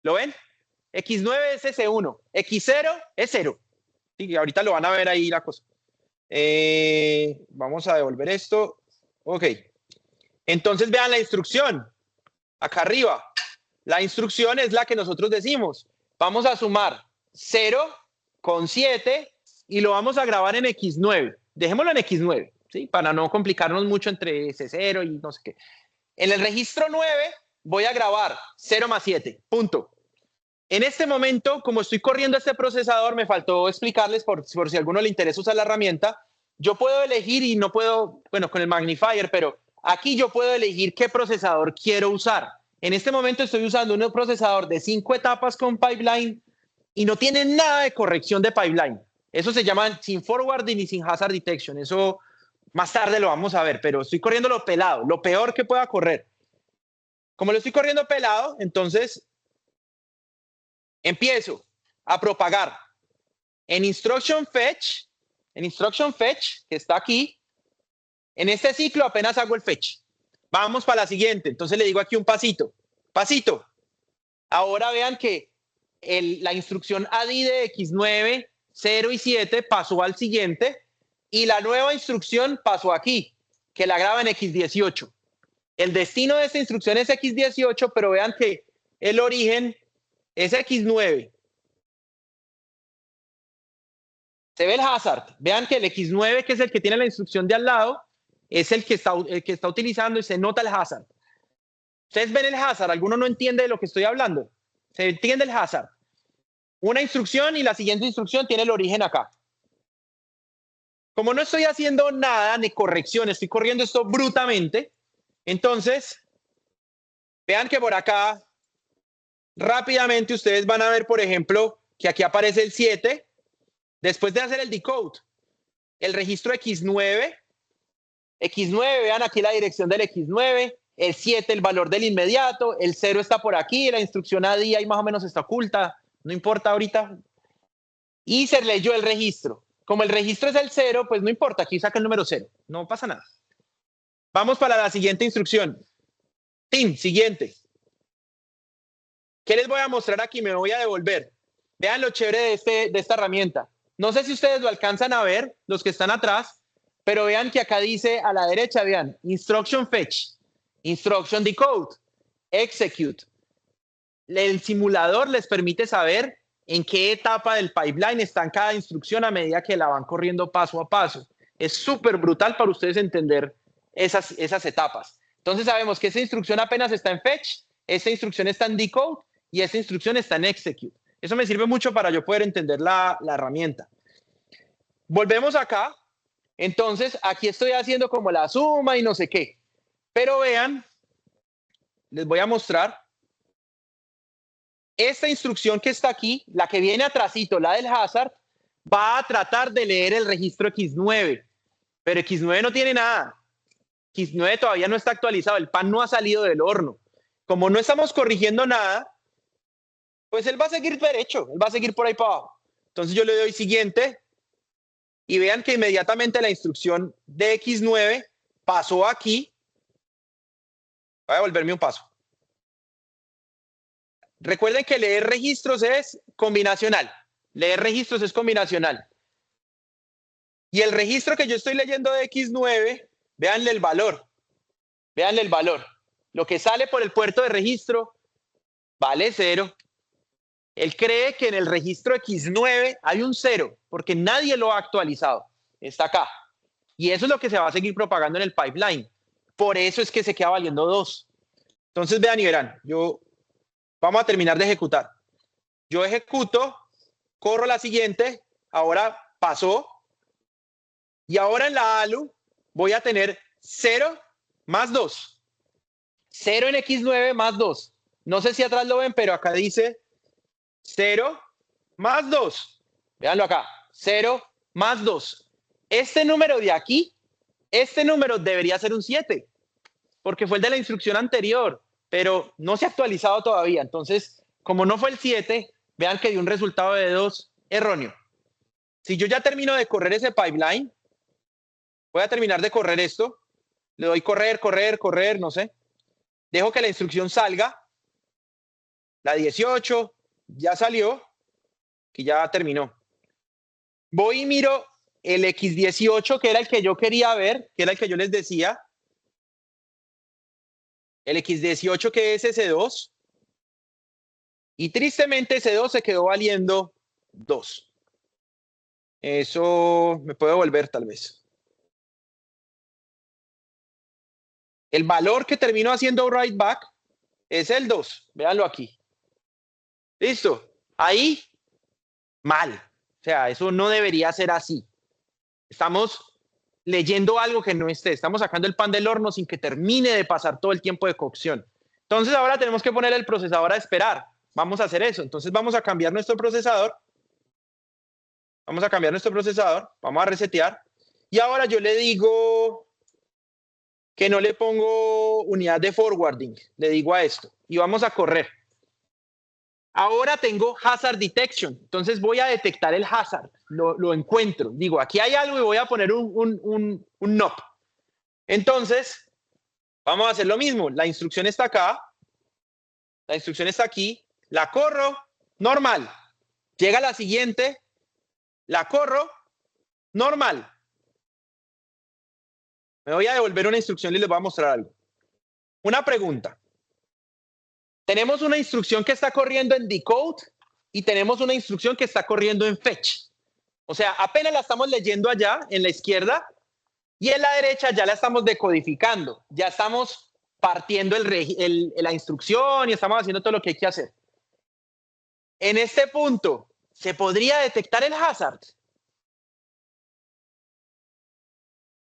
¿Lo ven? X9 es S1. X0 es 0. Sí, ahorita lo van a ver ahí la cosa. Vamos a devolver esto. Ok. Entonces vean la instrucción. Acá arriba. La instrucción es la que nosotros decimos. Vamos a sumar 0 con 7 y lo vamos a grabar en X9. Dejémoslo en X9, ¿sí? Para no complicarnos mucho entre ese 0 y no sé qué. En el registro 9 voy a grabar 0 más 7, punto. En este momento, como estoy corriendo este procesador, me faltó explicarles por si a alguno le interesa usar la herramienta, yo puedo elegir y no puedo, bueno, con el magnifier, pero aquí yo puedo elegir qué procesador quiero usar. En este momento estoy usando un procesador de 5 etapas con pipeline y no tiene nada de corrección de pipeline. Eso se llama sin forwarding ni sin hazard detection. Eso más tarde lo vamos a ver, pero estoy corriendo lo pelado, lo peor que pueda correr. Como lo estoy corriendo pelado, entonces empiezo a propagar en instruction fetch, que está aquí. En este ciclo apenas hago el fetch. Vamos para la siguiente. Entonces le digo aquí un pasito. Pasito. Ahora vean que la instrucción ADI de X9, 0 y 7 pasó al siguiente y la nueva instrucción pasó aquí, que la graba en X18. El destino de esta instrucción es X18, pero vean que el origen es X9. Se ve el hazard. Vean que el X9, que es el que tiene la instrucción de al lado, es el que está utilizando y se nota el hazard. Ustedes ven el hazard, alguno no entiende de lo que estoy hablando. Se entiende el hazard. Una instrucción y la siguiente instrucción tiene el origen acá. Como no estoy haciendo nada ni corrección, estoy corriendo esto brutamente, entonces vean que por acá rápidamente ustedes van a ver, por ejemplo, que aquí aparece el 7. Después de hacer el decode, el registro X9, vean aquí la dirección del X9, el 7 el valor del inmediato, el 0 está por aquí, la instrucción ADI ahí más o menos está oculta, no importa ahorita. Y se leyó el registro. Como el registro es el 0, pues no importa, aquí saca el número 0, no pasa nada. Vamos para la siguiente instrucción. Siguiente. ¿Qué les voy a mostrar aquí? Me voy a devolver. Vean lo chévere de esta herramienta. No sé si ustedes lo alcanzan a ver, los que están atrás, pero vean que acá dice a la derecha, vean, Instruction Fetch, Instruction Decode, Execute. el simulador les permite saber en qué etapa del pipeline está en cada instrucción a medida que la van corriendo paso a paso. Es súper brutal para ustedes entender esas etapas. Entonces sabemos que esa instrucción apenas está en fetch, esa instrucción está en decode y esa instrucción está en execute. Eso me sirve mucho para yo poder entender la herramienta. Volvemos acá. Entonces, aquí estoy haciendo como la suma y no sé qué. Pero vean, les voy a mostrar. Esta instrucción que está aquí, la que viene atrásito, la del hazard, va a tratar de leer el registro X9. Pero X9 no tiene nada. X9 todavía no está actualizado. El pan no ha salido del horno. Como no estamos corrigiendo nada, pues él va a seguir derecho. Él va a seguir por ahí para abajo. Entonces yo le doy siguiente. Y vean que inmediatamente la instrucción de X9 pasó aquí. Voy a volverme un paso. Recuerden que leer registros es combinacional. Leer registros es combinacional. Y el registro que yo estoy leyendo de X9, véanle el valor. Véanle el valor. Lo que sale por el puerto de registro vale 0. Él cree que en el registro X9 hay un 0, porque nadie lo ha actualizado. Está acá. Y eso es lo que se va a seguir propagando en el pipeline. Por eso es que se queda valiendo 2. Entonces vean y verán. Vamos a terminar de ejecutar. Yo ejecuto, corro la siguiente, ahora pasó. Y ahora en la ALU voy a tener 0 más 2. 0 en X9 más 2. No sé si atrás lo ven, pero acá dice 0 más 2. Véanlo acá. 0 más 2. Este número de aquí, este número debería ser un 7, porque fue el de la instrucción anterior, pero no se ha actualizado todavía. Entonces, como no fue el 7, vean que dio un resultado de 2 erróneo. Si yo ya termino de correr ese pipeline, voy a terminar de correr esto, le doy correr, no sé. Dejo que la instrucción salga, la 18 ya salió, que ya terminó. Voy y miro el X18, que era el que yo quería ver, que era el que yo les decía. El X18 que es S2. Y tristemente S2 se quedó valiendo 2. Eso me puede volver tal vez. El valor que termino haciendo write back es el 2. Véanlo aquí. Listo. Ahí, mal. O sea, eso no debería ser así. Estamos leyendo algo que no esté. Estamos sacando el pan del horno sin que termine de pasar todo el tiempo de cocción. Entonces ahora tenemos que poner el procesador a esperar. Vamos a hacer eso. Entonces vamos a cambiar nuestro procesador. Vamos a cambiar nuestro procesador. Vamos a resetear. Y ahora yo le digo que no le pongo unidad de forwarding. Le digo a esto. Y vamos a correr. Ahora tengo hazard detection. Entonces voy a detectar el hazard. Lo encuentro. Digo, aquí hay algo y voy a poner un NOP. Entonces, vamos a hacer lo mismo. La instrucción está acá. La instrucción está aquí. La corro. Normal. Llega la siguiente. La corro. Normal. Me voy a devolver una instrucción y les voy a mostrar algo. Una pregunta. Tenemos una instrucción que está corriendo en decode y tenemos una instrucción que está corriendo en fetch. O sea, apenas la estamos leyendo allá en la izquierda y en la derecha ya la estamos decodificando. Ya estamos partiendo la instrucción y estamos haciendo todo lo que hay que hacer. En este punto, ¿se podría detectar el hazard?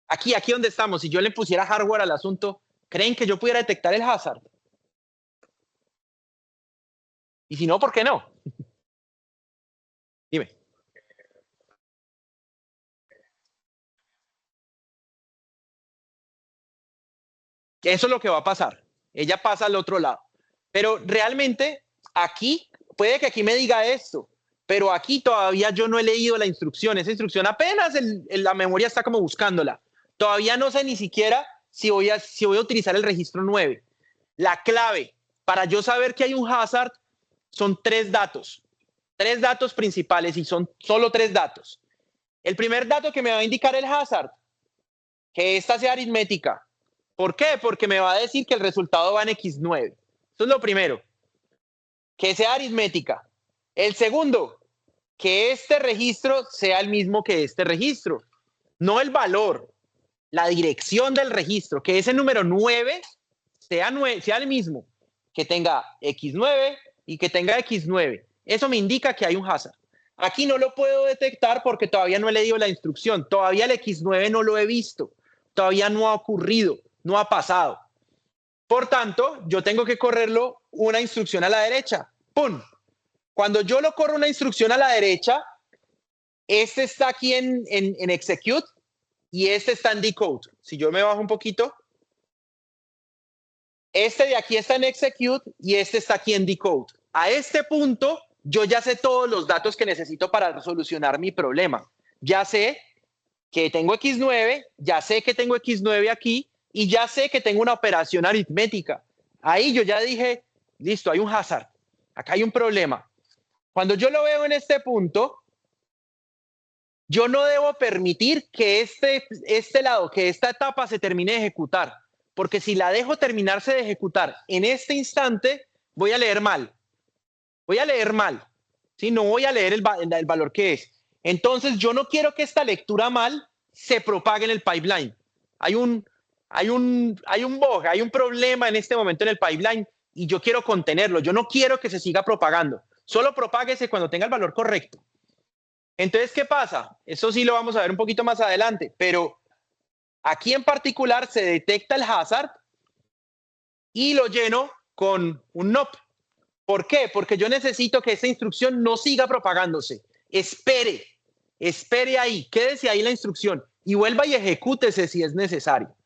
Aquí donde estamos, si yo le pusiera hardware al asunto, ¿creen que yo pudiera detectar el hazard? Y si no, ¿por qué no? Dime. Eso es lo que va a pasar. Ella pasa al otro lado. Pero realmente aquí, puede que aquí me diga esto, pero aquí todavía yo no he leído la instrucción. Esa instrucción apenas la memoria está como buscándola. Todavía no sé ni siquiera si voy a utilizar el registro 9. La clave para yo saber que hay un hazard son 3 datos. 3 datos principales y son solo 3 datos. El primer dato que me va a indicar el hazard, que esta sea aritmética. ¿Por qué? Porque me va a decir que el resultado va en X9. Eso es lo primero. que sea aritmética. El segundo, que este registro sea el mismo que este registro. No el valor, la dirección del registro, que ese número 9 sea el mismo, que tenga X9 y que tenga X9. Eso me indica que hay un hazard. Aquí no lo puedo detectar porque todavía no he leído la instrucción. Todavía el X9 no lo he visto. Todavía no ha ocurrido, no ha pasado. Por tanto, yo tengo que correrlo una instrucción a la derecha. ¡Pum! Cuando yo lo corro una instrucción a la derecha, este está aquí en execute y este está en decode. Si yo me bajo un poquito, este de aquí está en execute y este está aquí en decode. A este punto, yo ya sé todos los datos que necesito para solucionar mi problema. Ya sé que tengo X9, ya sé que tengo X9 aquí y ya sé que tengo una operación aritmética. Ahí yo ya dije, listo, hay un hazard. Acá hay un problema. Cuando yo lo veo en este punto, yo no debo permitir que este lado, que esta etapa se termine de ejecutar, porque si la dejo terminarse de ejecutar en este instante, voy a leer mal. Voy a leer mal. ¿Sí? No voy a leer el valor que es. Entonces, yo no quiero que esta lectura mal se propague en el pipeline. Hay un bug, hay un problema en este momento en el pipeline y yo quiero contenerlo. Yo no quiero que se siga propagando. Solo propáguese cuando tenga el valor correcto. Entonces, ¿qué pasa? Eso sí lo vamos a ver un poquito más adelante, pero aquí en particular se detecta el hazard y lo lleno con un NOP. ¿Por qué? Porque yo necesito que esta instrucción no siga propagándose. Espere ahí, quédese ahí la instrucción y vuelva y ejecútese si es necesario.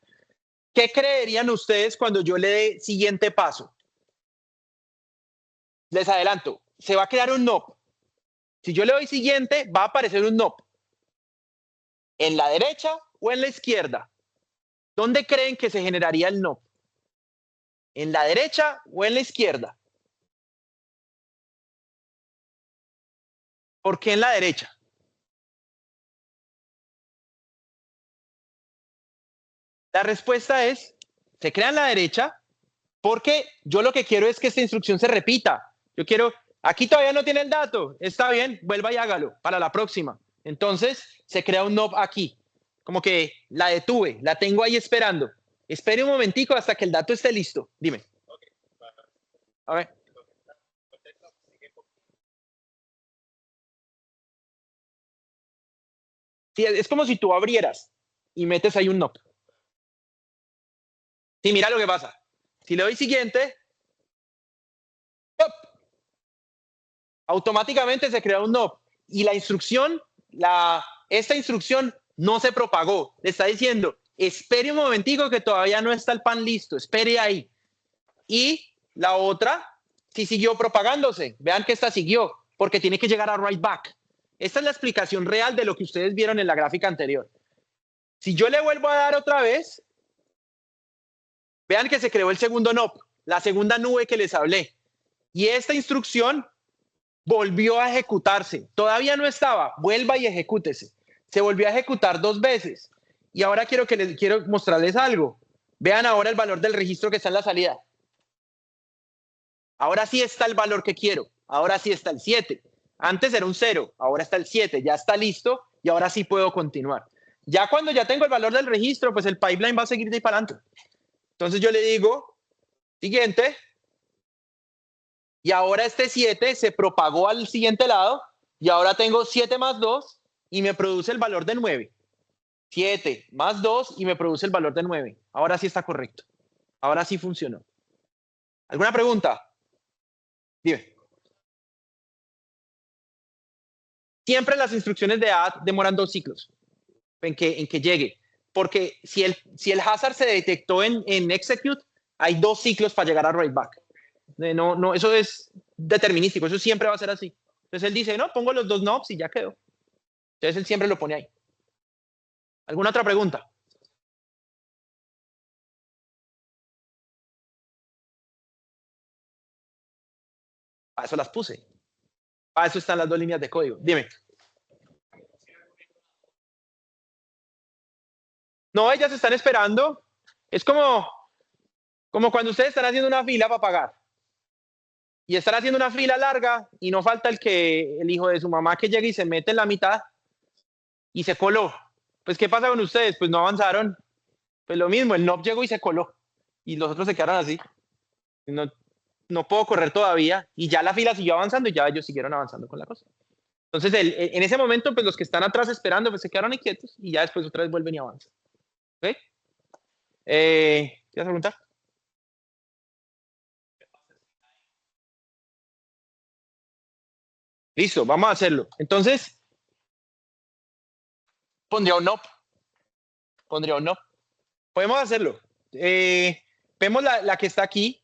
¿Qué creerían ustedes cuando yo le dé siguiente paso? Les adelanto, se va a crear un NOP. Si yo le doy siguiente, va a aparecer un NOP. ¿En la derecha o en la izquierda? ¿Dónde creen que se generaría el NOP? ¿En la derecha o en la izquierda? ¿Por qué en la derecha? La respuesta es, se crea en la derecha porque yo lo que quiero es que esta instrucción se repita. Yo quiero, aquí todavía no tiene el dato, está bien, vuelva y hágalo para la próxima. Entonces se crea un NOP aquí, como que la detuve, la tengo ahí esperando. Espere un momentico hasta que el dato esté listo. Dime. A ver. Sí, es como si tú abrieras y metes ahí un NOP. Sí, mira lo que pasa. Si le doy siguiente, ¡pop! Automáticamente se crea un NOP y la instrucción, esta instrucción no se propagó. Le está diciendo, espere un momentico que todavía no está el pan listo, espere ahí. Y la otra sí siguió propagándose. Vean que esta siguió, porque tiene que llegar a write back. Esta es la explicación real de lo que ustedes vieron en la gráfica anterior. Si yo le vuelvo a dar otra vez, vean que se creó el segundo NOP, la segunda nube que les hablé. Y esta instrucción volvió a ejecutarse. Todavía no estaba, vuelva y ejecútese. Se volvió a ejecutar 2 veces. Y ahora quiero mostrarles algo. Vean ahora el valor del registro que está en la salida. Ahora sí está el valor que quiero. Ahora sí está el 7. Antes era un 0, ahora está el 7. Ya está listo y ahora sí puedo continuar. Ya cuando ya tengo el valor del registro, pues el pipeline va a seguir de ahí para adelante. Entonces yo le digo, siguiente, y ahora este 7 se propagó al siguiente lado y ahora tengo 7 más 2 y me produce el valor de 9. 7 más 2 y me produce el valor de 9. Ahora sí está correcto. Ahora sí funcionó. ¿Alguna pregunta? Dime. Siempre las instrucciones de add demoran 2 ciclos en que llegue. Porque si el hazard se detectó en execute, hay 2 ciclos para llegar a writeback. No, eso es determinístico, eso siempre va a ser así. Entonces él dice, no, pongo los 2 knobs y ya quedó. Entonces él siempre lo pone ahí. ¿Alguna otra pregunta? Para eso las puse. Para eso están las 2 líneas de código. Dime. No, ellas están esperando. Es como cuando ustedes están haciendo una fila para pagar. y están haciendo una fila larga y no falta el hijo de su mamá que llega y se mete en la mitad y se coló. Pues, ¿qué pasa con ustedes? Pues no avanzaron. Pues lo mismo, el NOP llegó y se coló. Y los otros se quedaron así. No, no puedo correr todavía. Y ya la fila siguió avanzando y ya ellos siguieron avanzando con la cosa. Entonces, en ese momento, pues los que están atrás esperando, pues se quedaron ahí quietos y ya después otra vez vuelven y avanzan. ¿Ok? ¿Qué vas a preguntar? Listo, vamos a hacerlo. Entonces, pondría un NOP. Pondría un NOP. Podemos hacerlo. Vemos la que está aquí.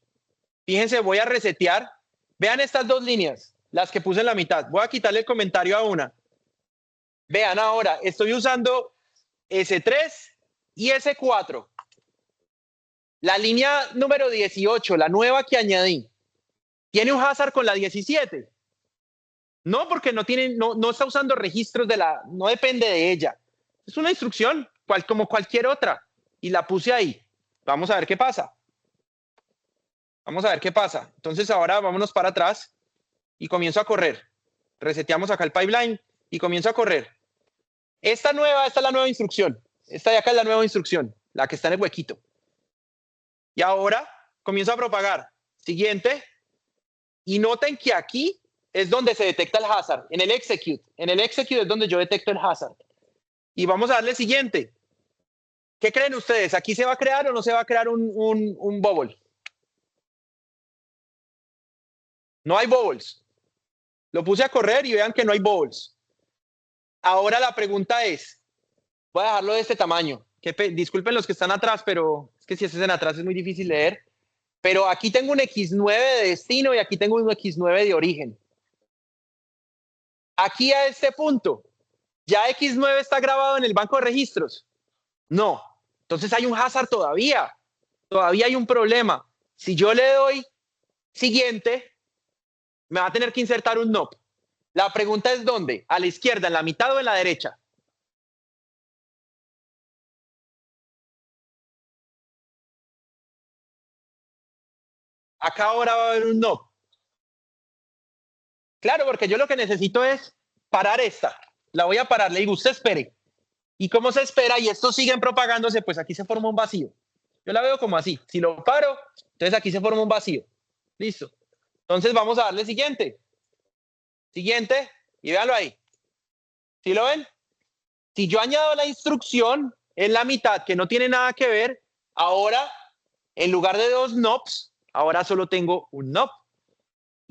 Fíjense, voy a resetear. Vean estas dos líneas, las que puse en la mitad. Voy a quitarle el comentario a una. Vean ahora, estoy usando S3 y S4. La línea número 18, la nueva que añadí, ¿tiene un hazard con la 17? No, porque no está usando registros no depende de ella. Es una instrucción, como cualquier otra. Y la puse ahí. Vamos a ver qué pasa. Vamos a ver qué pasa. Entonces ahora vámonos para atrás y comienzo a correr. Reseteamos acá el pipeline y comienzo a correr. Esta es la nueva instrucción. Esta de acá es la nueva instrucción, la que está en el huequito. Y ahora comienzo a propagar. Siguiente. Y noten que aquí es donde se detecta el hazard, en el execute. En el execute es donde yo detecto el hazard. Y vamos a darle siguiente. ¿Qué creen ustedes? ¿Aquí se va a crear o no se va a crear un bubble? No hay bubbles. Lo puse a correr y vean que no hay bubbles. Ahora la pregunta es, voy a dejarlo de este tamaño. Disculpen los que están atrás, pero es que si están atrás es muy difícil leer. Pero aquí tengo un X9 de destino y aquí tengo un X9 de origen. Aquí a este punto, ¿ya X9 está grabado en el banco de registros? No. Entonces hay un hazard todavía. Todavía hay un problema. Si yo le doy siguiente, me va a tener que insertar un NOP. La pregunta es ¿dónde? ¿A la izquierda, en la mitad o en la derecha? Acá ahora va a haber un NOP. Claro, porque yo lo que necesito es parar esta. La voy a parar, le digo, usted espere. ¿Y cómo se espera? Y estos siguen propagándose, pues aquí se forma un vacío. Yo la veo como así. Si lo paro, entonces aquí se forma un vacío. Listo. Entonces vamos a darle siguiente. Siguiente. Y véanlo ahí. ¿Sí lo ven? Si yo añado la instrucción en la mitad que no tiene nada que ver, ahora en lugar de dos NOPs, ahora solo tengo un NOP.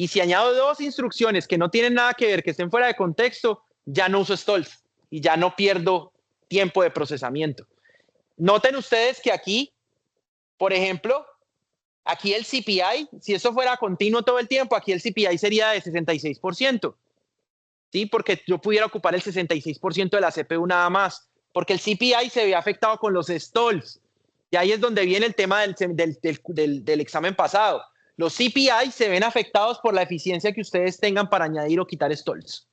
Y si añado dos instrucciones que no tienen nada que ver, que estén fuera de contexto, ya no uso stalls y ya no pierdo tiempo de procesamiento. Noten ustedes que aquí, por ejemplo, aquí el CPI, si eso fuera continuo todo el tiempo, aquí el CPI sería de 66%. ¿Sí? Porque yo pudiera ocupar el 66% de la CPU nada más, porque el CPI se ve afectado con los stalls. Y ahí es donde viene el tema del examen pasado. Los CPI se ven afectados por la eficiencia que ustedes tengan para añadir o quitar stalls.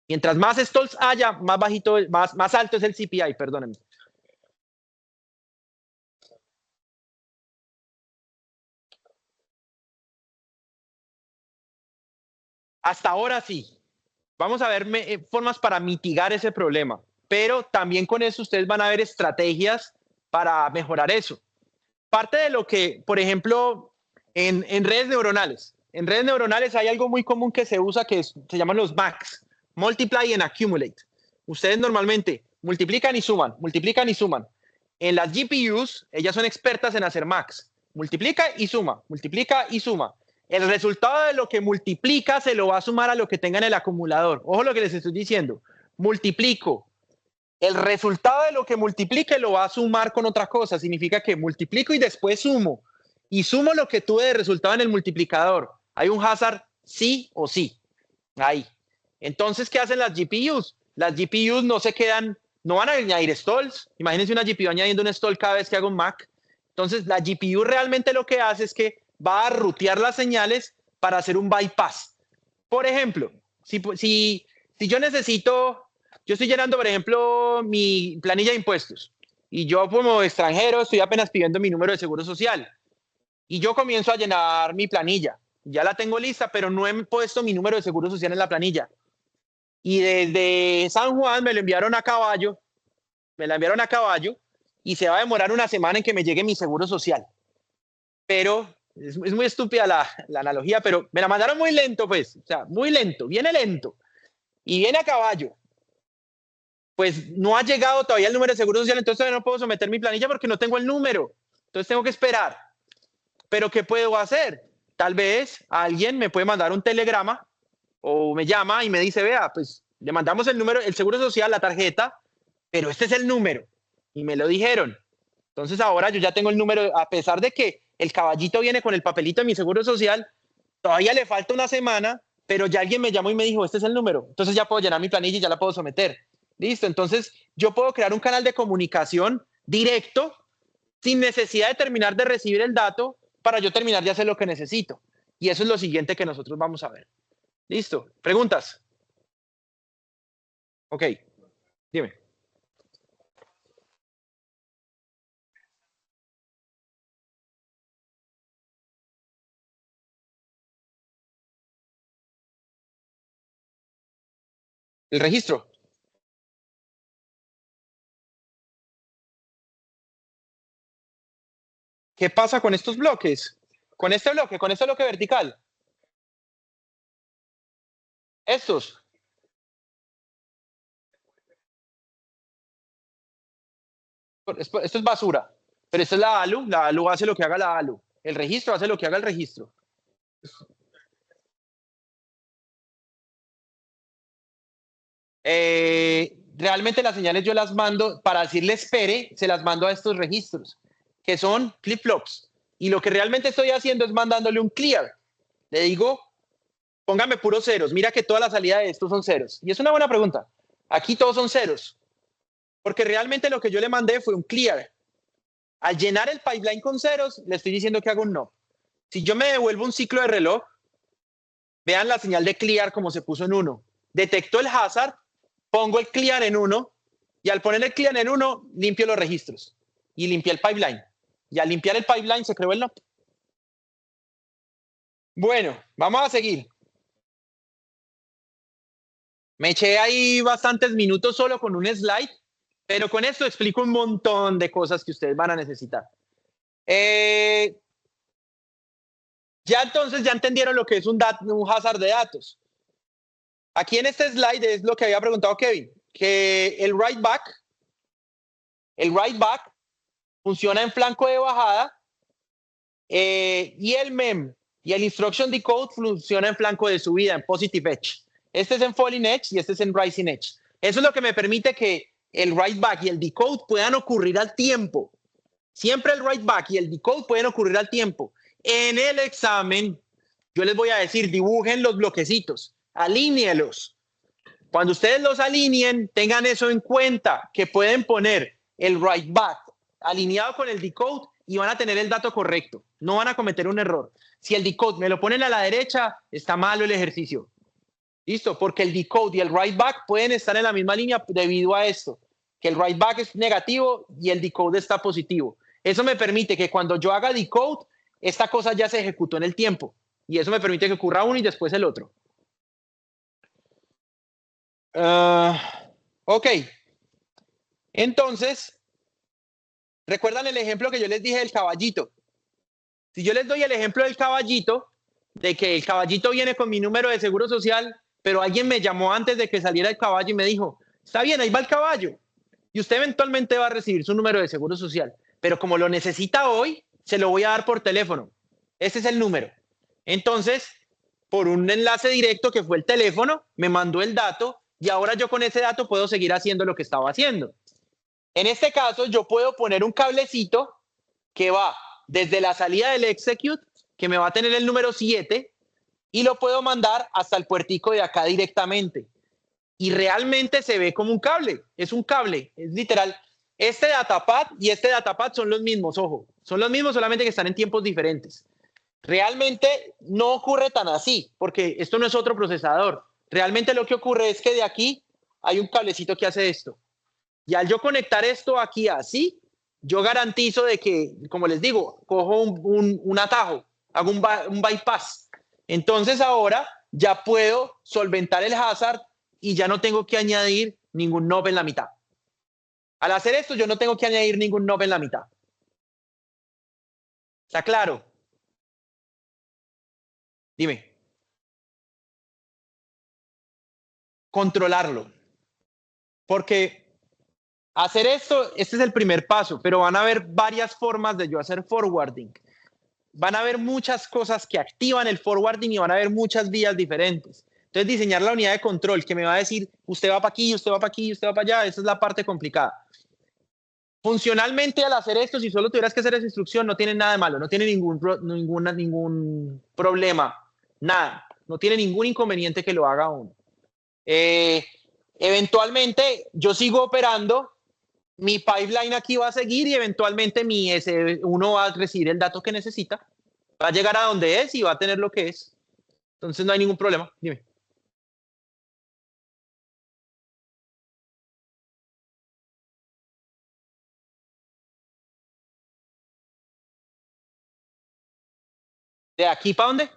Mientras más stalls haya, más alto es el CPI, perdónenme. Hasta ahora sí. Vamos a ver formas para mitigar ese problema, pero también con eso ustedes van a ver estrategias para mejorar eso. Parte de lo que, por ejemplo, en redes neuronales hay algo muy común que se usa se llaman los MACs, Multiply and Accumulate. Ustedes normalmente multiplican y suman, multiplican y suman. En las GPUs, ellas son expertas en hacer MACs. Multiplica y suma, multiplica y suma. El resultado de lo que multiplica se lo va a sumar a lo que tenga en el acumulador. Ojo lo que les estoy diciendo. Multiplico. El resultado de lo que multiplique lo va a sumar con otra cosa. Significa que multiplico y después sumo. Y sumo lo que tuve de resultado en el multiplicador. Hay un hazard sí o sí. Ahí. Entonces, ¿qué hacen las GPUs? Las GPUs no se quedan, no van a añadir stalls. Imagínense una GPU añadiendo un stall cada vez que hago un Mac. Entonces, la GPU realmente lo que hace es que va a rutear las señales para hacer un bypass. Por ejemplo, si yo necesito, yo estoy llenando, por ejemplo, mi planilla de impuestos y yo como extranjero estoy apenas pidiendo mi número de seguro social y yo comienzo a llenar mi planilla ya la tengo lista, pero no he puesto mi número de seguro social en la planilla. Y desde San Juan me lo enviaron a Caballo, me la enviaron a Caballo y se va a demorar una semana en que me llegue mi seguro social. Pero es muy estúpida la analogía, pero me la mandaron muy lento, pues, o sea, muy lento, viene lento. Y viene a Caballo. Pues no ha llegado todavía el número de seguro social, entonces todavía no puedo someter mi planilla porque no tengo el número. Entonces tengo que esperar. Pero ¿qué puedo hacer? Tal vez alguien me puede mandar un telegrama o me llama y me dice, vea, pues le mandamos el número, el seguro social, la tarjeta, pero este es el número. Y me lo dijeron. Entonces ahora yo ya tengo el número, a pesar de que el caballito viene con el papelito de mi seguro social, todavía le falta una semana, pero ya alguien me llamó y me dijo, este es el número. Entonces ya puedo llenar mi planilla y ya la puedo someter. Listo, entonces yo puedo crear un canal de comunicación directo sin necesidad de terminar de recibir el dato para yo terminar de hacer lo que necesito. Y eso es lo siguiente que nosotros vamos a ver. Listo, preguntas. Ok, dime. El registro. ¿Qué pasa con estos bloques? Con este bloque vertical. Estos. Esto es basura. Pero esta es la ALU. La ALU hace lo que haga la ALU. El registro hace lo que haga el registro. Realmente las señales yo las mando, para decirle espere, se las mando a estos registros, que son flip-flops. Y lo que realmente estoy haciendo es mandándole un clear. Le digo, póngame puros ceros. Mira que toda la salida de estos son ceros. Y es una buena pregunta. Aquí todos son ceros. Porque realmente lo que yo le mandé fue un clear. Al llenar el pipeline con ceros, le estoy diciendo que hago un no. Si yo me devuelvo un ciclo de reloj, vean la señal de clear como se puso en 1. Detectó el hazard, pongo el clear en 1 y al poner el clear en 1, limpio los registros y limpié el pipeline. Y al limpiar el pipeline se creó el no. Bueno, vamos a seguir. Me eché ahí bastantes minutos solo con un slide, pero con esto explico un montón de cosas que ustedes van a necesitar. Ya entonces ya entendieron lo que es un hazard de datos. Aquí en este slide es lo que había preguntado Kevin, que el write back funciona en flanco de bajada y el mem y el instruction decode funciona en flanco de subida, en positive edge. Este es en falling edge y este es en rising edge. Eso es lo que me permite que el write back y el decode puedan ocurrir al tiempo. Siempre el write back y el decode pueden ocurrir al tiempo. En el examen, yo les voy a decir, dibujen los bloquecitos, alíneelos. Cuando ustedes los alineen, tengan eso en cuenta, que pueden poner el write back alineado con el decode y van a tener el dato correcto. No van a cometer un error. Si el decode me lo ponen a la derecha, está malo el ejercicio. ¿Listo? Porque el decode y el write back pueden estar en la misma línea debido a esto, que el write back es negativo y el decode está positivo. Eso me permite que cuando yo haga decode, esta cosa ya se ejecutó en el tiempo. Y eso me permite que ocurra uno y después el otro. Ok. Entonces, ¿recuerdan el ejemplo que yo les dije del caballito? Si yo les doy el ejemplo del caballito, de que el caballito viene con mi número de seguro social, pero alguien me llamó antes de que saliera el caballo y me dijo, está bien, ahí va el caballo. Y usted eventualmente va a recibir su número de seguro social, pero como lo necesita hoy, se lo voy a dar por teléfono. Ese es el número. Entonces, por un enlace directo que fue el teléfono, me mandó el dato y ahora yo con ese dato puedo seguir haciendo lo que estaba haciendo. En este caso, yo puedo poner un cablecito que va desde la salida del execute, que me va a tener el número 7, y lo puedo mandar hasta el puertico de acá directamente. Y realmente se ve como un cable, es literal. Este datapad y este datapad son los mismos, ojo, son los mismos, solamente que están en tiempos diferentes. Realmente no ocurre tan así, porque esto no es otro procesador. Realmente lo que ocurre es que de aquí hay un cablecito que hace esto. Y al yo conectar esto aquí así, yo garantizo de que, como les digo, cojo un atajo, hago un bypass. Entonces ahora ya puedo solventar el hazard y ya no tengo que añadir ningún knob en la mitad. Al hacer esto, yo no tengo que añadir ningún knob en la mitad. ¿Está claro? Dime. Controlarlo. Porque hacer esto, este es el primer paso, pero van a haber varias formas de yo hacer forwarding. Van a haber muchas cosas que activan el forwarding y van a haber muchas vías diferentes. Entonces, diseñar la unidad de control que me va a decir, usted va para aquí, usted va para aquí, usted va para allá, esa es la parte complicada. Funcionalmente, al hacer esto, si solo tuvieras que hacer esa instrucción, no tiene nada de malo, no tiene ningún problema, nada, no tiene ningún inconveniente que lo haga uno. Eventualmente, yo sigo operando, mi pipeline aquí va a seguir y eventualmente mi S1 va a recibir el dato que necesita, va a llegar a donde es y va a tener lo que es. Entonces no hay ningún problema. Dime. ¿De aquí para dónde?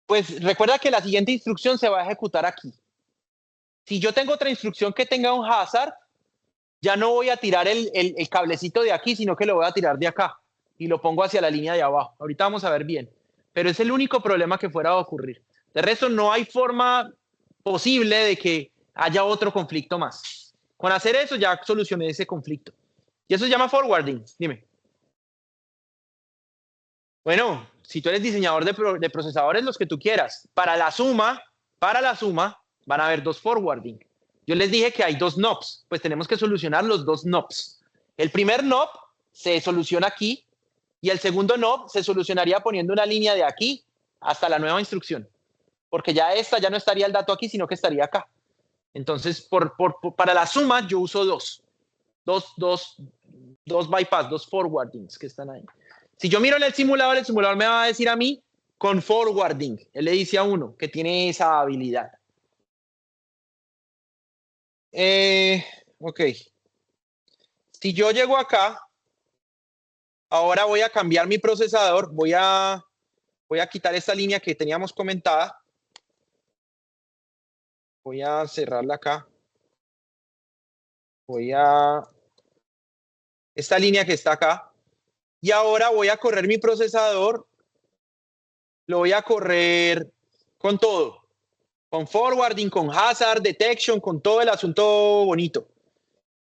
Pues recuerda que la siguiente instrucción se va a ejecutar aquí. Si yo tengo otra instrucción que tenga un hazard, ya no voy a tirar el cablecito de aquí, sino que lo voy a tirar de acá y lo pongo hacia la línea de abajo. Ahorita vamos a ver bien. Pero es el único problema que fuera a ocurrir. De resto, no hay forma posible de que haya otro conflicto más. Con hacer eso ya solucioné ese conflicto. Y eso se llama forwarding. Dime. Bueno, si tú eres diseñador de procesadores, los que tú quieras. Para la suma, van a haber dos forwarding. Yo les dije que hay dos knobs, pues tenemos que solucionar los dos knobs. El primer knob se soluciona aquí y el segundo knob se solucionaría poniendo una línea de aquí hasta la nueva instrucción, porque ya esta ya no estaría el dato aquí, sino que estaría acá. Entonces, para la suma, yo uso dos bypass, dos forwardings que están ahí. Si yo miro en el simulador me va a decir a mí con forwarding. Él le dice a uno que tiene esa habilidad. Ok. Si yo llego acá, ahora voy a cambiar mi procesador. Voy a quitar esta línea que teníamos comentada. Voy a cerrarla acá. Voy a... Esta línea que está acá. Y ahora voy a correr mi procesador. Lo voy a correr con todo. Con forwarding, con hazard detection, con todo el asunto bonito.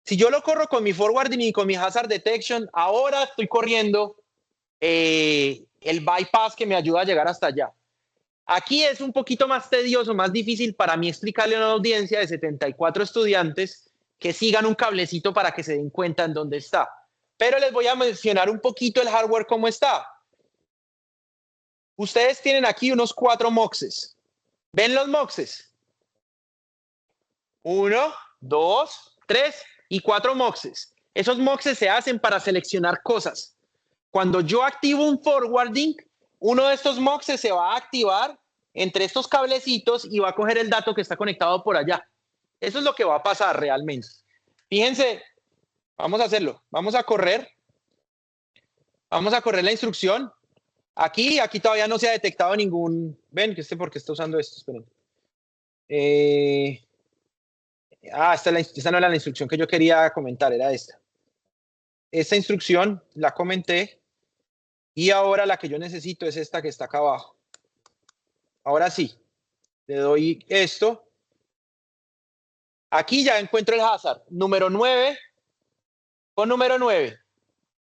Si yo lo corro con mi forwarding y con mi hazard detection, ahora estoy corriendo el bypass que me ayuda a llegar hasta allá. Aquí es un poquito más tedioso, más difícil para mí explicarle a una audiencia de 74 estudiantes que sigan un cablecito para que se den cuenta en dónde está. Pero les voy a mencionar un poquito el hardware cómo está. Ustedes tienen aquí unos 4 MUXes. ¿Ven los MUXes? 1, 2, 3 y 4 MUXes. Esos MUXes se hacen para seleccionar cosas. Cuando yo activo un forwarding, uno de estos MUXes se va a activar entre estos cablecitos y va a coger el dato que está conectado por allá. Eso es lo que va a pasar realmente. Fíjense, vamos a hacerlo. Vamos a correr la instrucción. Aquí todavía no se ha detectado ningún... Ven, que por qué está usando esto. Esperen. Esta no era la instrucción que yo quería comentar, era esta. Esta instrucción la comenté y ahora la que yo necesito es esta que está acá abajo. Ahora sí, le doy esto. Aquí ya encuentro el hazard. Número 9 con número 9.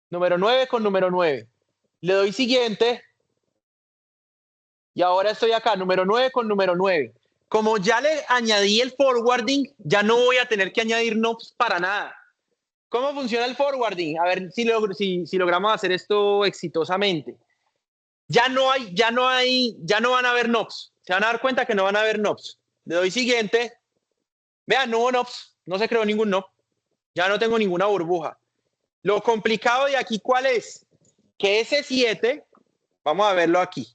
Número 9 con número 9. Le doy siguiente. Y ahora estoy acá, número 9 con número 9. Como ya le añadí el forwarding, ya no voy a tener que añadir knobs para nada. ¿Cómo funciona el forwarding? A ver si logramos hacer esto exitosamente. Ya no van a haber knobs. Se van a dar cuenta que no van a haber knobs. Le doy siguiente. Vean, no hubo knobs. No se creó ningún knob. Ya no tengo ninguna burbuja. Lo complicado de aquí, ¿cuál es? Que ese 7, vamos a verlo aquí.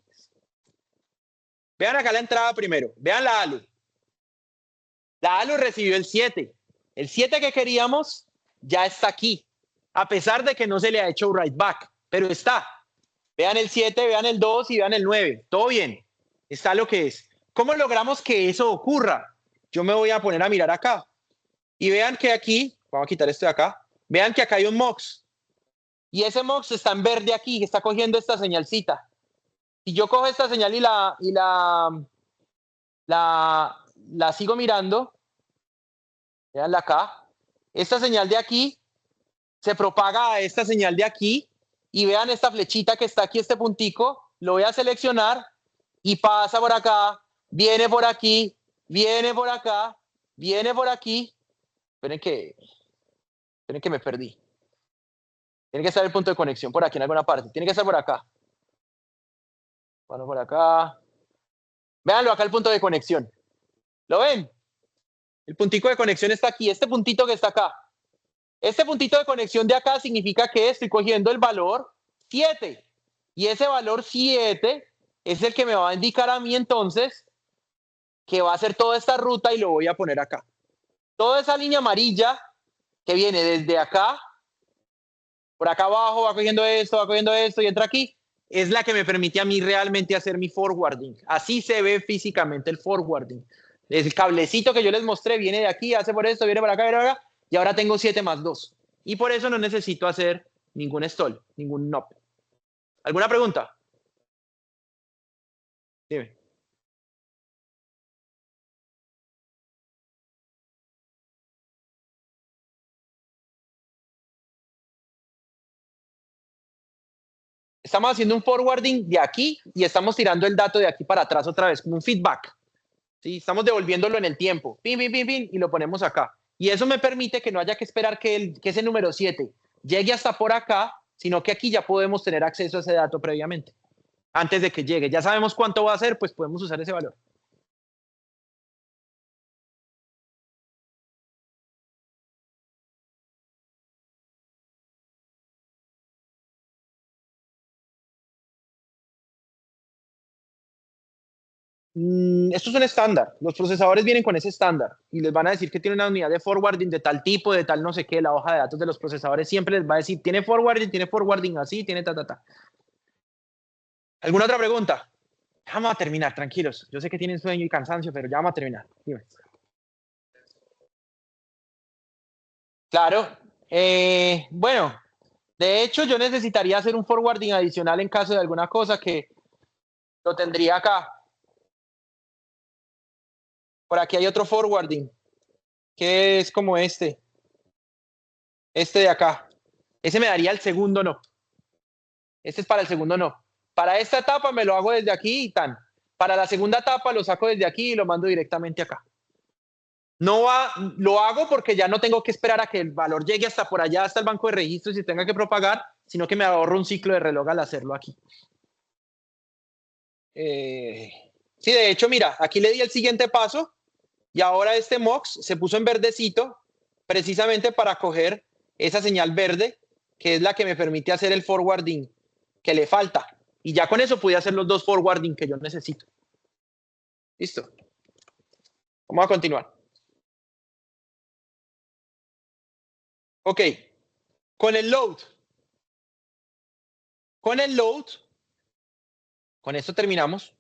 Vean acá la entrada primero. Vean la ALU. La ALU recibió el 7. El 7 que queríamos ya está aquí, a pesar de que no se le ha hecho write back, pero está. Vean el 7, vean el 2 y vean el 9. Todo bien. Está lo que es. ¿Cómo logramos que eso ocurra? Yo me voy a poner a mirar acá. Y vean que aquí, vamos a quitar esto de acá, vean que acá hay un MOX. Y ese MOX está en verde aquí, está cogiendo esta señalcita. Si yo cojo esta señal y la sigo mirando, veanla acá, esta señal de aquí se propaga a esta señal de aquí y vean esta flechita que está aquí, este puntico, lo voy a seleccionar y pasa por acá, viene por aquí, viene por acá, viene por aquí. Esperen que me perdí. Tiene que estar el punto de conexión por aquí en alguna parte. Tiene que estar por acá. Bueno, por acá. Véanlo acá el punto de conexión. ¿Lo ven? El puntico de conexión está aquí. Este puntito que está acá. Este puntito de conexión de acá significa que estoy cogiendo el valor 7. Y ese valor 7 es el que me va a indicar a mí entonces que va a hacer toda esta ruta y lo voy a poner acá. Toda esa línea amarilla que viene desde acá, por acá abajo, va cogiendo esto y entra aquí, es la que me permite a mí realmente hacer mi forwarding. Así se ve físicamente el forwarding. El cablecito que yo les mostré viene de aquí, hace por esto, viene por acá, y ahora tengo 7 más 2. Y por eso no necesito hacer ningún stall, ningún NOP. ¿Alguna pregunta? Dime. Estamos haciendo un forwarding de aquí y estamos tirando el dato de aquí para atrás otra vez, como un feedback. ¿Sí? Estamos devolviéndolo en el tiempo. Pin, pin, pin, pin, y lo ponemos acá. Y eso me permite que no haya que esperar que ese número 7 llegue hasta por acá, sino que aquí ya podemos tener acceso a ese dato previamente. Antes de que llegue. Ya sabemos cuánto va a ser, pues podemos usar ese valor. Esto es un estándar. Los procesadores vienen con ese estándar y les van a decir que tiene una unidad de forwarding de tal tipo, de tal no sé qué. La hoja de datos de los procesadores siempre les va a decir, tiene forwarding así, tiene ta, ta, ta. ¿Alguna otra pregunta? Vamos a terminar, tranquilos. Yo sé que tienen sueño y cansancio, pero ya vamos a terminar. Dime. Claro. Bueno, de hecho, yo necesitaría hacer un forwarding adicional en caso de alguna cosa que lo tendría acá. Por aquí hay otro forwarding, que es como este. Este de acá. Ese me daría el segundo no. Este es para el segundo no. Para esta etapa me lo hago desde aquí y tan. Para la segunda etapa lo saco desde aquí y lo mando directamente acá. No va, lo hago porque ya no tengo que esperar a que el valor llegue hasta por allá, hasta el banco de registros y tenga que propagar, sino que me ahorro un ciclo de reloj al hacerlo aquí. Sí, de hecho, mira, aquí le di el siguiente paso y ahora este MOX se puso en verdecito precisamente para coger esa señal verde, que es la que me permite hacer el forwarding que le falta. Y ya con eso pude hacer los dos forwarding que yo necesito. Listo. Vamos a continuar. Ok. Con el load. Con el load. Con esto terminamos.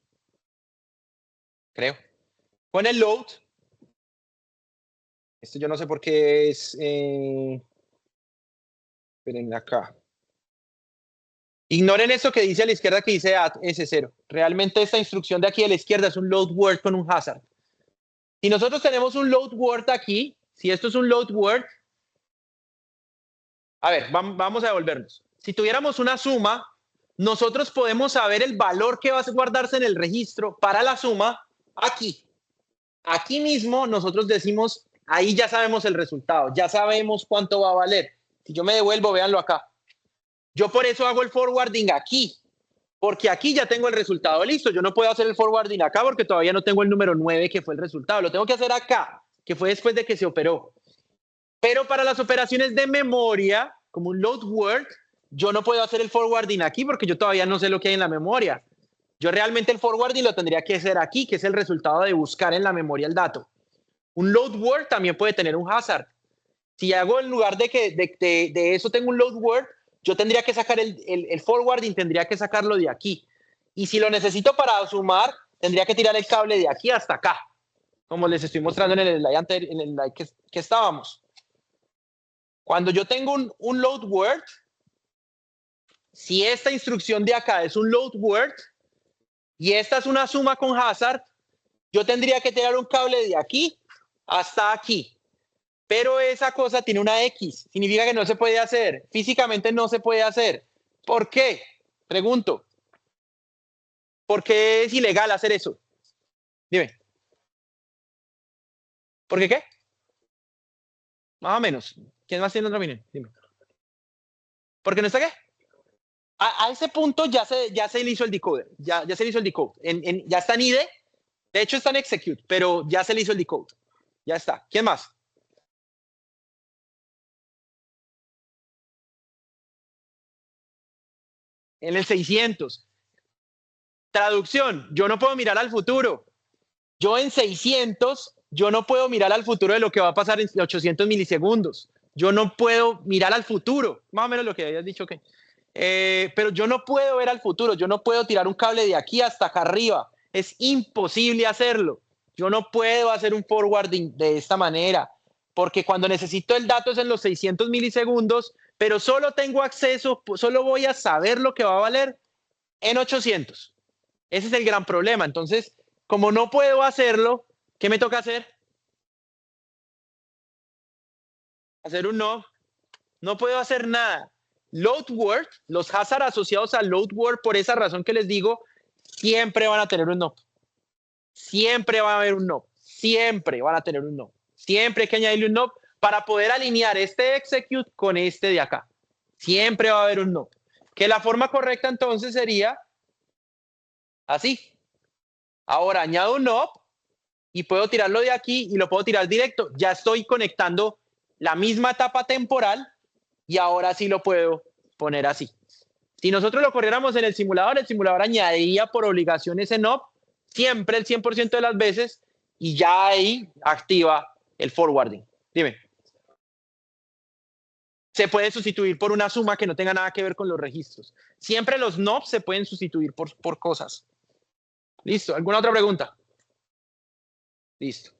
Creo. Con el load. Esto yo no sé por qué es. Esperen acá. Ignoren eso que dice a la izquierda que dice add S0. Realmente esta instrucción de aquí a la izquierda es un load word con un hazard. Si nosotros tenemos un load word aquí, si esto es un load word, a ver, vamos a devolvernos. Si tuviéramos una suma, nosotros podemos saber el valor que va a guardarse en el registro para la suma aquí. Aquí mismo nosotros decimos, ahí ya sabemos el resultado, ya sabemos cuánto va a valer. Si yo me devuelvo, véanlo acá. Yo por eso hago el forwarding aquí, porque aquí ya tengo el resultado listo. Yo no puedo hacer el forwarding acá porque todavía no tengo el número 9 que fue el resultado. Lo tengo que hacer acá, que fue después de que se operó. Pero para las operaciones de memoria, como un load word, yo no puedo hacer el forwarding aquí porque yo todavía no sé lo que hay en la memoria. Yo realmente el forwarding lo tendría que hacer aquí, que es el resultado de buscar en la memoria el dato. Un load word también puede tener un hazard. Si hago en lugar de que de eso tengo un load word, yo tendría que sacar el forwarding, tendría que sacarlo de aquí. Y si lo necesito para sumar, tendría que tirar el cable de aquí hasta acá, como les estoy mostrando en el slide anterior, en el slide que estábamos. Cuando yo tengo un load word, si esta instrucción de acá es un load word y esta es una suma con hazard, yo tendría que tirar un cable de aquí hasta aquí. Pero esa cosa tiene una X, significa que no se puede hacer. Físicamente no se puede hacer. ¿Por qué? Pregunto. ¿Por qué es ilegal hacer eso? Dime. ¿Por qué qué? Más o menos. ¿Quién más tiene otra opinión? Dime. ¿Por qué no está qué? A ese punto ya se le hizo el decoder. Ya se le hizo el decode. Ya está en IDE. De hecho está en execute, pero ya se le hizo el decode. Ya está. ¿Quién más? En el 600. Traducción. Yo no puedo mirar al futuro. Yo en 600, yo no puedo mirar al futuro de lo que va a pasar en 800 milisegundos. Yo no puedo mirar al futuro. Más o menos lo que habías dicho que. Pero yo no puedo ver al futuro. Yo no puedo tirar un cable de aquí hasta acá arriba. Es imposible hacerlo. Yo no puedo hacer un forwarding de esta manera. Porque cuando necesito el dato es en los 600 milisegundos, pero solo tengo acceso, solo voy a saber lo que va a valer en 800. Ese es el gran problema. Entonces, como no puedo hacerlo, ¿qué me toca hacer? Hacer un no. No puedo hacer nada. Load word, los hazard asociados al load word, por esa razón que les digo, siempre van a tener un no. Siempre va a haber un no. Siempre van a tener un no. Siempre hay que añadirle un no para poder alinear este execute con este de acá. Siempre va a haber un no. Que la forma correcta entonces sería así. Ahora añado un no y puedo tirarlo de aquí y lo puedo tirar directo. Ya estoy conectando la misma etapa temporal y ahora sí lo puedo poner así. Si nosotros lo corriéramos en el simulador añadiría por obligación ese knob siempre el 100% de las veces y ya ahí activa el forwarding. Dime. Se puede sustituir por una suma que no tenga nada que ver con los registros. Siempre los knobs se pueden sustituir por cosas. Listo. ¿Alguna otra pregunta? Listo.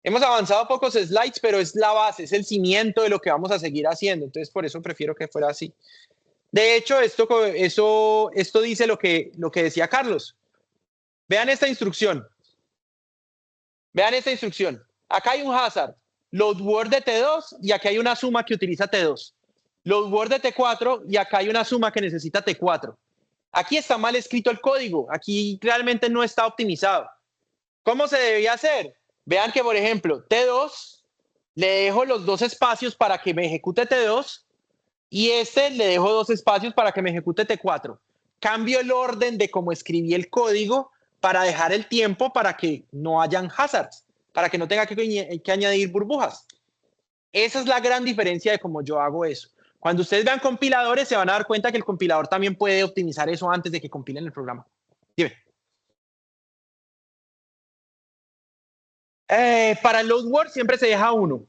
Hemos avanzado pocos slides, pero es la base, es el cimiento de lo que vamos a seguir haciendo. Entonces, por eso prefiero que fuera así. De hecho, esto dice lo que decía Carlos. Vean esta instrucción. Vean esta instrucción. Acá hay un hazard, load word de T2 y aquí hay una suma que utiliza T2. Load word de T4 y acá hay una suma que necesita T4. Aquí está mal escrito el código. Aquí realmente no está optimizado. ¿Cómo se debía hacer? Vean que, por ejemplo, T2 le dejo los dos espacios para que me ejecute T2 y este le dejo dos espacios para que me ejecute T4. Cambio el orden de cómo escribí el código para dejar el tiempo para que no hayan hazards, para que no tenga que añadir burbujas. Esa es la gran diferencia de cómo yo hago eso. Cuando ustedes vean compiladores, se van a dar cuenta que el compilador también puede optimizar eso antes de que compilen el programa. Dime. Para el load word siempre se deja uno.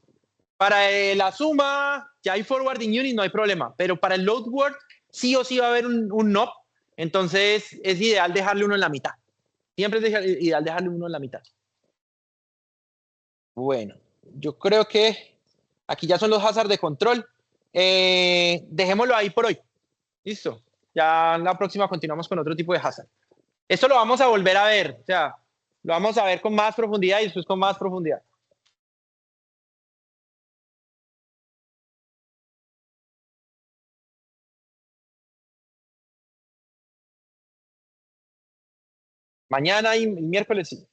Para la suma, ya hay forwarding unit, no hay problema. Pero para el load word, sí o sí va a haber un knob. Entonces, es ideal dejarle uno en la mitad. Siempre es ideal dejarle uno en la mitad. Bueno, yo creo que aquí ya son los hazards de control. Dejémoslo ahí por hoy. Listo. Ya en la próxima continuamos con otro tipo de hazard. Esto lo vamos a volver a ver. O sea, lo vamos a ver con más profundidad y después con más profundidad. Mañana y el miércoles sí.